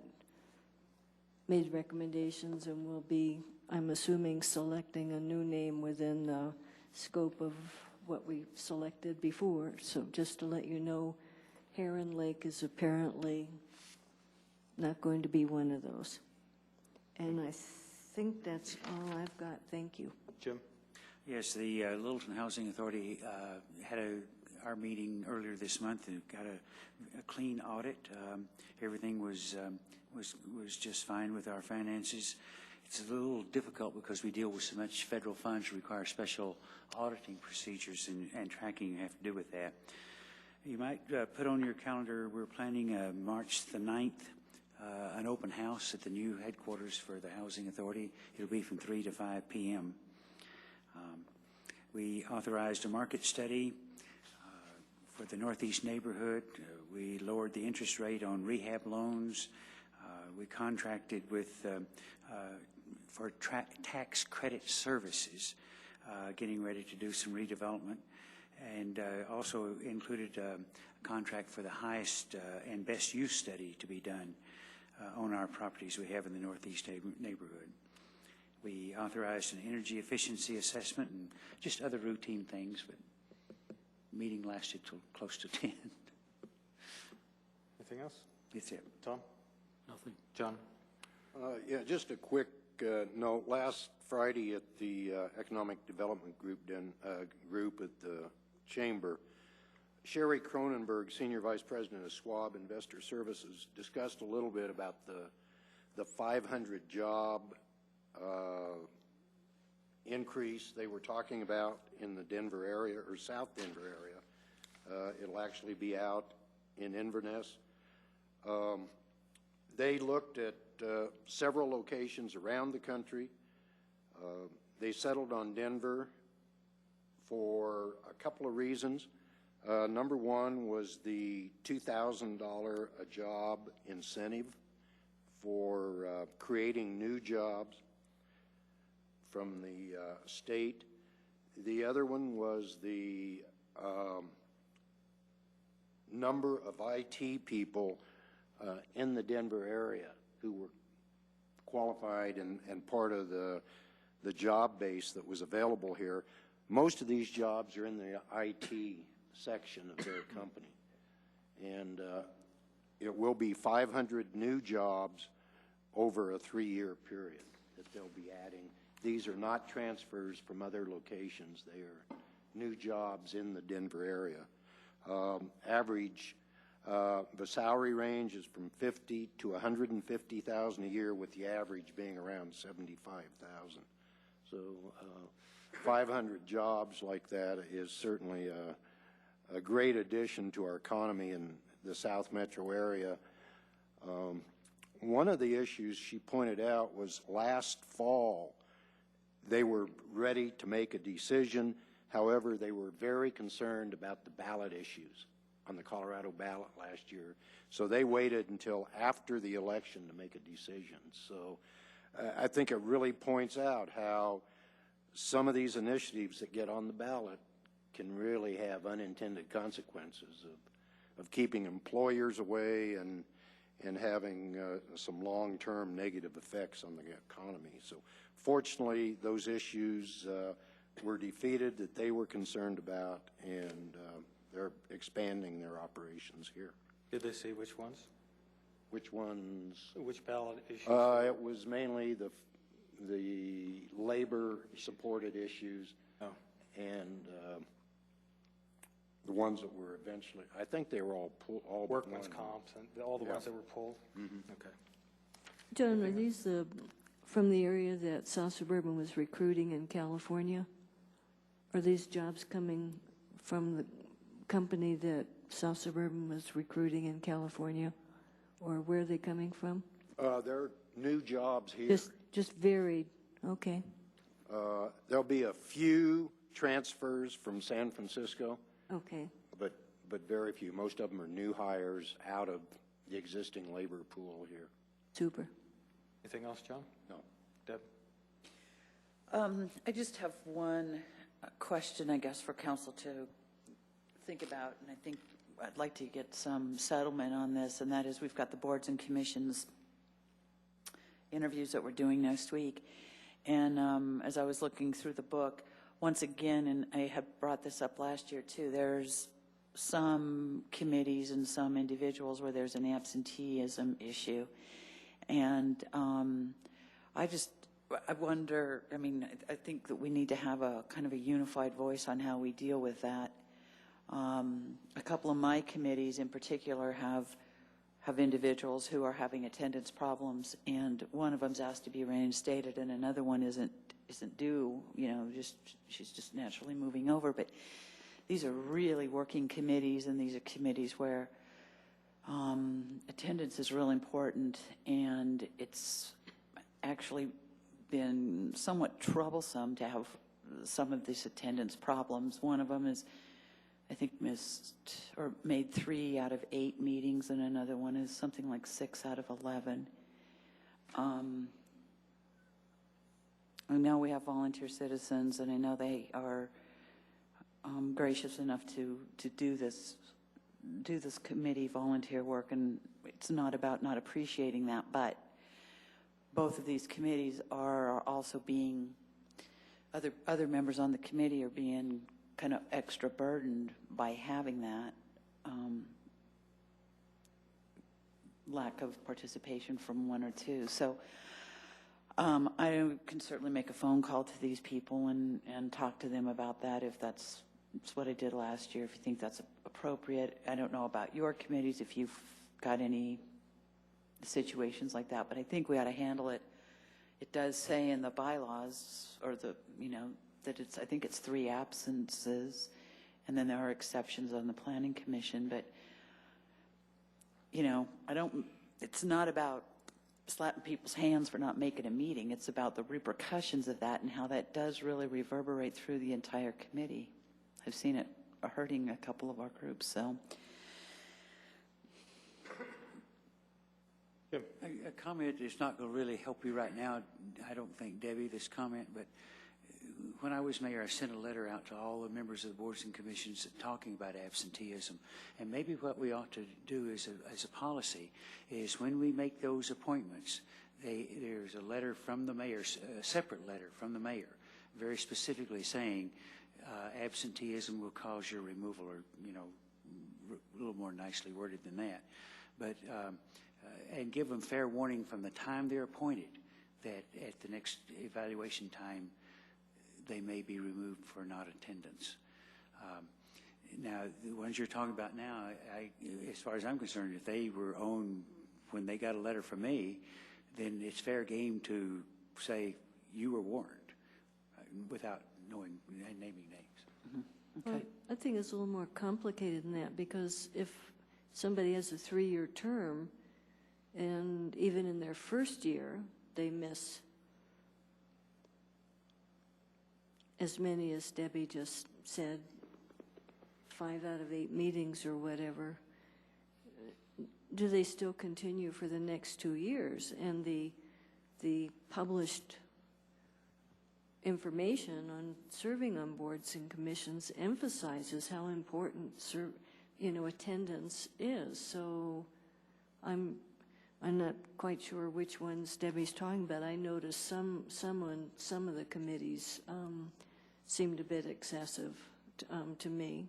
made recommendations, and we'll be, I'm assuming, selecting a new name within the scope of what we selected before. So just to let you know, Heron Lake is apparently not going to be one of those. And I think that's all I've got. Thank you. Jim? Yes, the Littleton Housing Authority had our meeting earlier this month and got a clean audit. Everything was just fine with our finances. It's a little difficult because we deal with so much federal funds, require special auditing procedures and tracking you have to do with that. You might put on your calendar, we're planning March the 9th, an open house at the new headquarters for the Housing Authority. It'll be from 3 to 5 p.m. We authorized a market study for the Northeast neighborhood. We lowered the interest rate on rehab loans. We contracted with for tax credit services, getting ready to do some redevelopment, and also included a contract for the highest and best use study to be done on our properties we have in the Northeast neighborhood. We authorized an energy efficiency assessment and just other routine things, but meeting lasted till close to 10. Anything else? That's it. Tom? Nothing. John? Yeah, just a quick note. Last Friday at the Economic Development Group at the Chamber, Sherry Cronenberg, Senior Vice President of Schwab Investor Services, discussed a little bit about the 500 job increase they were talking about in the Denver area, or South Denver area. It'll actually be out in Inverness. They looked at several locations around the country. They settled on Denver for a couple of reasons. Number one was the $2,000 a job incentive for creating new jobs from the state. The other one was the number of IT people in the Denver area who were qualified and part of the job base that was available here. Most of these jobs are in the IT section of their company. And it will be 500 new jobs over a 3-year period that they'll be adding. These are not transfers from other locations. They are new jobs in the Denver area. The salary range is from $50,000 to $150,000 a year, with the average being around $75,000. So 500 jobs like that is certainly a great addition to our economy in the South Metro area. One of the issues she pointed out was last fall they were ready to make a decision. However, they were very concerned about the ballot issues on the Colorado ballot last year. So they waited until after the election to make a decision. So I think it really points out how some of these initiatives that get on the ballot can really have unintended consequences of keeping employers away and having some long-term negative effects on the economy. So fortunately, those issues were defeated that they were concerned about, and they're expanding their operations here. Did they say which ones? Which ones? Which ballot issues? It was mainly the labor-supported issues, and the ones that were eventually, I think they were all workman's comps and all the ones that were pulled? Mm-hmm. Okay. John, are these from the area that South Suburban was recruiting in California? Are these jobs coming from the company that South Suburban was recruiting in California? Or where are they coming from? They're new jobs here. Just varied, okay. There'll be a few transfers from San Francisco. Okay. But very few. Most of them are new hires out of the existing labor pool here. Super. Anything else, John? No. Deb? I just have one question, I guess, for council to think about, and I think I'd like to get some settlement on this, and that is we've got the boards and commissions interviews that we're doing next week. And as I was looking through the book, once again, and I had brought this up last year too, there's some committees and some individuals where there's an absenteeism issue. And I wonder, I mean, I think that we need to have a kind of a unified voice on how we deal with that. A couple of my committees in particular have individuals who are having attendance problems, and one of them's asked to be reinstated, and another one isn't due. You know, she's just naturally moving over. But these are really working committees, and these are committees where attendance is real important, and it's actually been somewhat troublesome to have some of these attendance problems. One of them is, I think, missed or made 3 out of 8 meetings, and another one is something like 6 out of 11. I know we have volunteer citizens, and I know they are gracious enough to do this committee volunteer work, and it's not about not appreciating that, but both of these committees are also being, other members on the committee are being kind of extra burdened by having that lack of participation from one or two. So I can certainly make a phone call to these people and talk to them about that if that's what I did last year, if you think that's appropriate. I don't know about your committees, if you've got any situations like that, but I think we ought to handle it. It does say in the bylaws, or that I think it's 3 absences, and then there are exceptions on the Planning Commission, but, it's not about slapping people's hands for not making a meeting. It's about the repercussions of that and how that does really reverberate through the entire committee. I've seen it hurting a couple of our groups, so. A comment is not going to really help you right now, I don't think, Debbie, this comment, but when I was mayor, I sent a letter out to all the members of the boards and commissions talking about absenteeism. And maybe what we ought to do as a policy is when we make those appointments, there's a letter from the mayor, a separate letter from the mayor, very specifically saying absenteeism will cause your removal, or, a little more nicely worded than that. But and give them fair warning from the time they're appointed that at the next evaluation time they may be removed for not attendance. Now, the ones you're talking about now, as far as I'm concerned, if they were on when they got a letter from me, then it's fair game to say you were warned without knowing and naming names. Mm-hmm. Okay. Well, I think it's a little more complicated than that, because if somebody has a 3-year term, and even in their first year, they miss as many as Debbie just said, 5 out of 8 meetings or whatever, do they still continue for the next 2 years? And the published information on serving on boards and commissions emphasizes how important attendance is. So I'm not quite sure which ones Debbie's talking about. I noticed some of the committees seemed a bit excessive to me.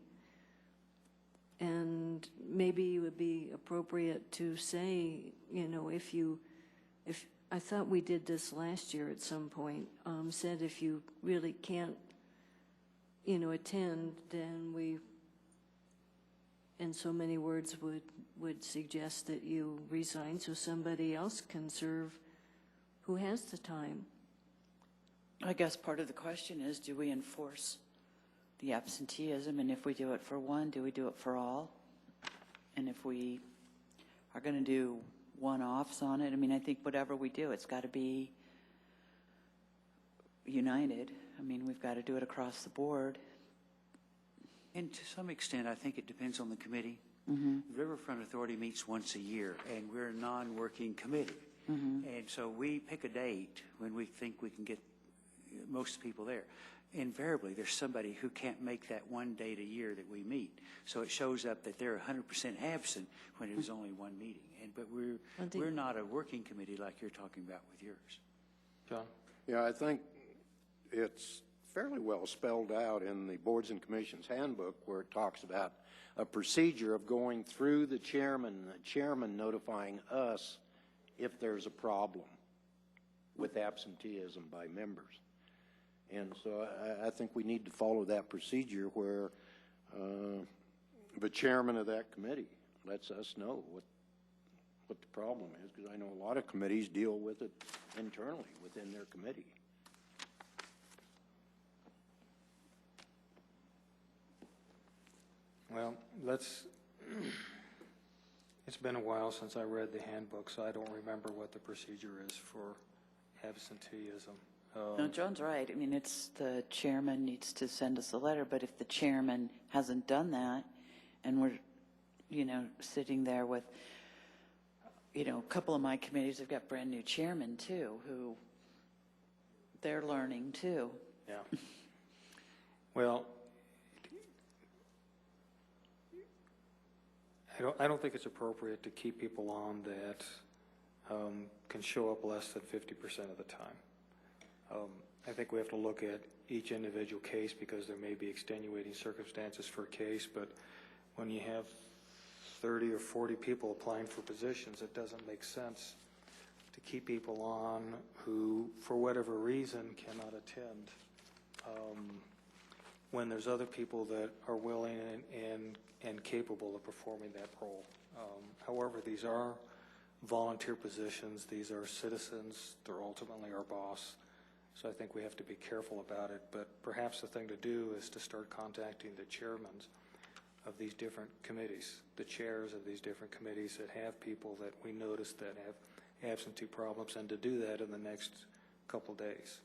And maybe it would be appropriate to say, if I thought we did this last year at some point, said if you really can't, attend, then we, in so many words, would suggest that you resign so somebody else can serve who has the time. I guess part of the question is, do we enforce the absenteeism? And if we do it for one, do we do it for all? And if we are going to do one-offs on it, I think whatever we do, it's got to be united. We've got to do it across the board. And to some extent, I think it depends on the committee. Mm-hmm. The Riverfront Authority meets once a year, and we're a non-working committee. Mm-hmm. And so we pick a date when we think we can get most people there. invariably there's somebody who can't make that one date a year that we meet. So it shows up that they're 100% absent when it was only one meeting. But we're not a working committee like you're talking about with yours. John? Yeah, I think it's fairly well spelled out in the Boards and Commissions Handbook, where it talks about a procedure of going through the chairman notifying us if there's a problem with absenteeism by members. And so I think we need to follow that procedure where the chairman of that committee lets us know what the problem is, because I know a lot of committees deal with it internally within their committee. Well, it's been a while since I read the handbook, so I don't remember what the procedure is for absenteeism. No, John's right. I mean, it's the chairman needs to send us a letter, but if the chairman hasn't done that, and we're, sitting there with, a couple of my committees have got brand new chairmen too, who they're learning too. Yeah. Well, I don't think it's appropriate to keep people on that can show up less than 50% of the time. I think we have to look at each individual case because there may be extenuating circumstances for a case, but when you have 30 or 40 people applying for positions, it doesn't make sense to keep people on who, for whatever reason, cannot attend when there's other people that are willing and capable of performing that role. However, these are volunteer positions. These are citizens. They're ultimately our boss. So I think we have to be careful about it. But perhaps the thing to do is to start contacting the chairmen of these different committees, the chairs of these different committees that have people that we notice that have absentee problems, and to do that in the next couple days.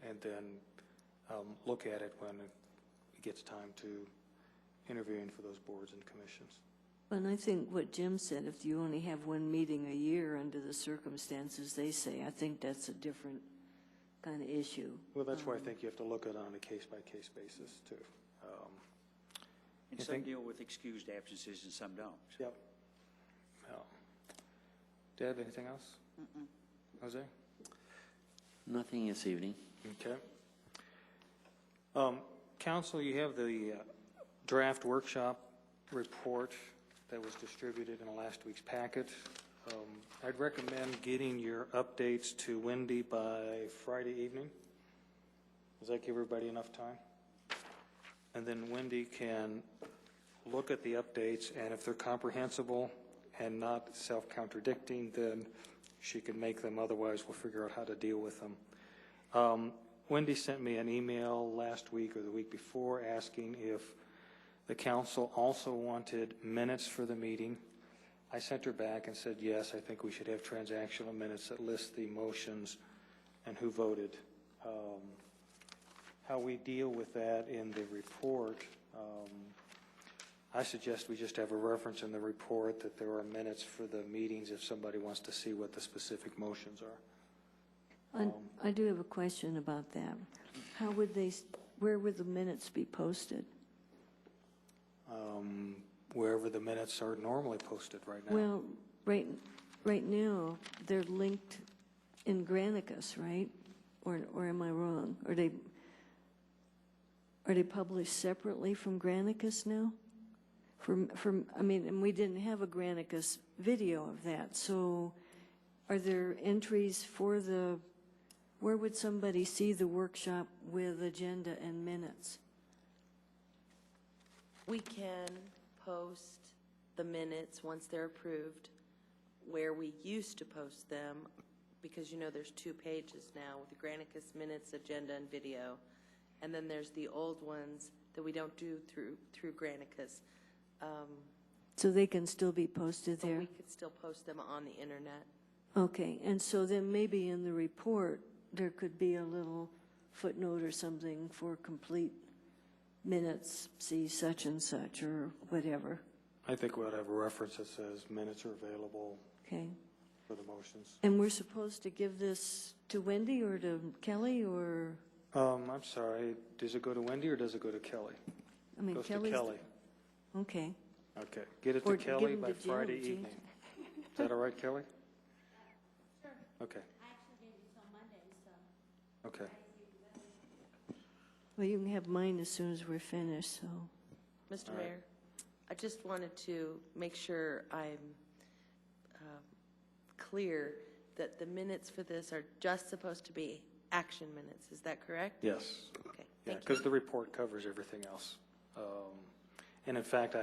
And then look at it when it gets time to interviewing for those boards and commissions. And I think what Jim said, if you only have one meeting a year under the circumstances they say, I think that's a different kind of issue. Well, that's why I think you have to look at it on a case-by-case basis, too. And some deal with excused absences and some don't. Yep. Deb, anything else? Jose? Nothing this evening. Okay. Council, you have the draft workshop report that was distributed in last week's packet. I'd recommend getting your updates to Wendy by Friday evening. Does that give everybody enough time? And then Wendy can look at the updates, and if they're comprehensible and not self-contradicting, then she can make them. Otherwise, we'll figure out how to deal with them. Wendy sent me an email last week or the week before asking if the council also wanted minutes for the meeting. I sent her back and said, yes, I think we should have transactional minutes that list the motions and who voted. How we deal with that in the report, I suggest we just have a reference in the report that there are minutes for the meetings if somebody wants to see what the specific motions are. I do have a question about that. How would where would the minutes be posted? Wherever the minutes are normally posted right now. Well, right now, they're linked in Granicus, right? Or am I wrong? Are they published separately from Granicus now? And we didn't have a Granicus video of that, so are there entries for where would somebody see the workshop with agenda and minutes? We can post the minutes once they're approved where we used to post them, because there's 2 pages now with the Granicus minutes, agenda, and video. And then there's the old ones that we don't do through Granicus. So they can still be posted there? We could still post them on the internet. Okay, and so then maybe in the report there could be a little footnote or something for complete minutes, see such and such or whatever. I think we ought to have a reference that says minutes are available for the motions. And we're supposed to give this to Wendy or to Kelly or? I'm sorry, does it go to Wendy or does it go to Kelly? I mean, Goes to Kelly's... Kelly. Okay. Okay, get it Or to give Kelly them by to Jim, Friday Jim. evening. Is that all right, Kelly? Sure. Okay, I actually gave you till Monday, so. okay. Well, you can have mine as soon as we're finished, so. Mr. All right. Mayor, I just wanted to make sure I'm clear that the minutes for this are just supposed to be action minutes. Is that correct? Yes. Okay, Yeah, thank you. because the report covers everything else. And in fact,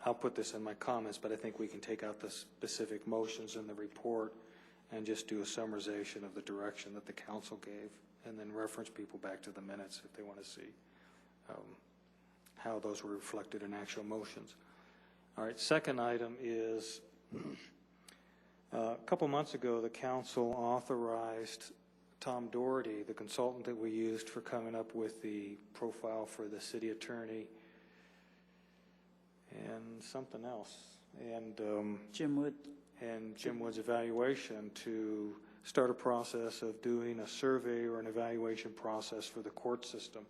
I'll put this in my comments, but I think we can take out the specific motions in the report and just do a summarization of the direction that the council gave, and then reference people back to the minutes if they want to see how those were reflected in actual motions. All right, second item is a couple months ago, the council authorized Tom Doherty, the consultant that we used for coming up with the profile for the city attorney, and something else, and Jim Wood. And Jim Wood's evaluation to start a process of doing a survey or an evaluation process for the court system.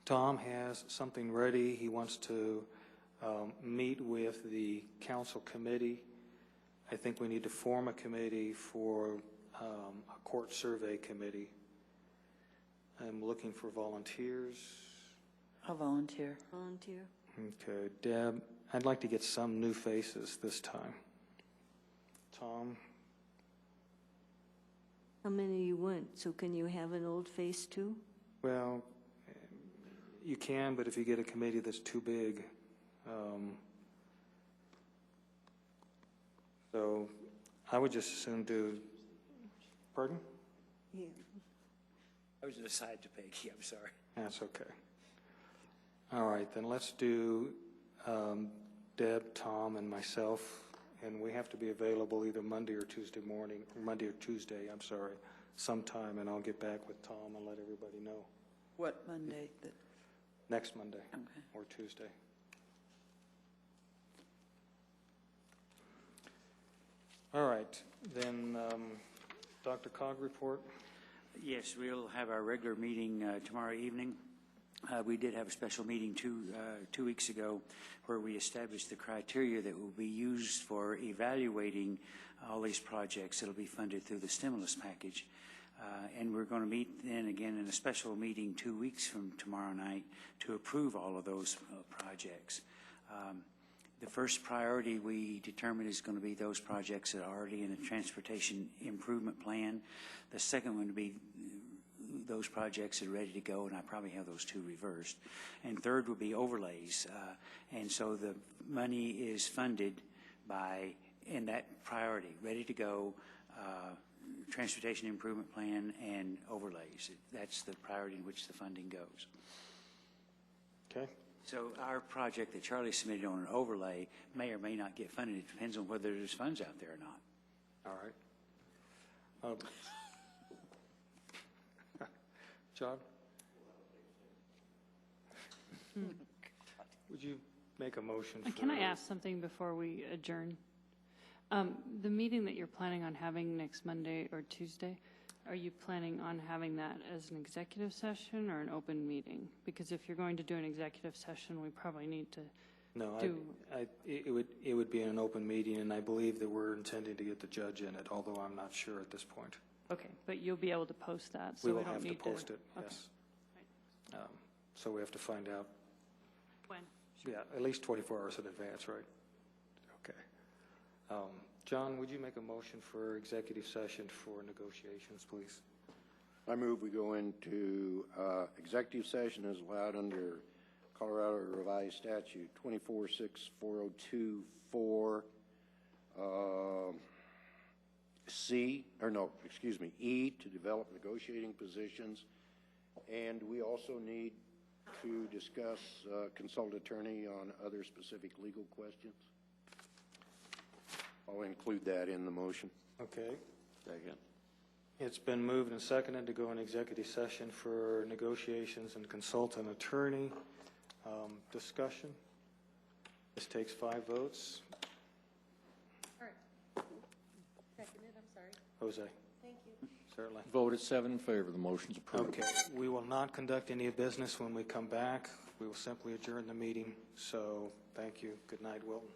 Tom has something ready. He wants to meet with the council committee. I think we need to form a committee for a court survey committee. I'm looking for volunteers. I'll volunteer. Volunteer. Okay, Deb, I'd like to get some new faces this time. Tom? How many you want? So can you have an old face too? Well, you can, but if you get a committee that's too big, so I would just as soon do, pardon? Yeah. I was an aside to Peggy, I'm sorry. That's okay. All right, then let's do Deb, Tom, and myself, and we have to be available either Monday or Tuesday morning, or Monday or Tuesday, I'm sorry, sometime, and I'll get back with Tom and let everybody know. What Monday? Next Monday Okay. or Tuesday. All right, then Dr. Cog report. Yes, we'll have our regular meeting tomorrow evening. We did have a special meeting 2 weeks ago where we established the criteria that will be used for evaluating all these projects that will be funded through the stimulus package. And we're going to meet then again in a special meeting 2 weeks from tomorrow night to approve all of those projects. The first priority we determined is going to be those projects that are already in a transportation improvement plan. The second one to be those projects that are ready to go, and I probably have those two reversed. And third would be overlays. And so the money is funded by, in that priority, ready to go, transportation improvement plan and overlays. That's the priority in which the funding goes. Okay. So our project that Charlie submitted on an overlay may or may not get funded. It depends on whether there's funds out there or not. All right. John? Would you make a motion for... Can I ask something before we adjourn? The meeting that you're planning on having next Monday or Tuesday, are you planning on having that as an executive session or an open meeting? Because if you're going to do an executive session, we probably need to do... it would be an open meeting, and I believe that we're intending to get the judge in it, although I'm not sure at this point. Okay, but you'll be able to post that, so We we will don't have to need to... post it, yes. So we have to find out. When? Yeah, at least 24 hours in advance, right? Okay. John, would you make a motion for executive session for negotiations, please? I move we go into executive session as allowed under Colorado Revised Statute 246402-4 E to develop negotiating positions. And we also need to discuss consult attorney on other specific legal questions. I'll include that in the motion. Okay. Second. It's been moved and seconded to go in executive session for negotiations and consult an attorney. Discussion. This takes 5 votes. All right. Seconded, I'm sorry. Jose. Thank you. Certainly. Voted 7 in favor. The motion's approved. Okay. We will not conduct any business when we come back. We will simply adjourn the meeting. So thank you. Good night, Wilton.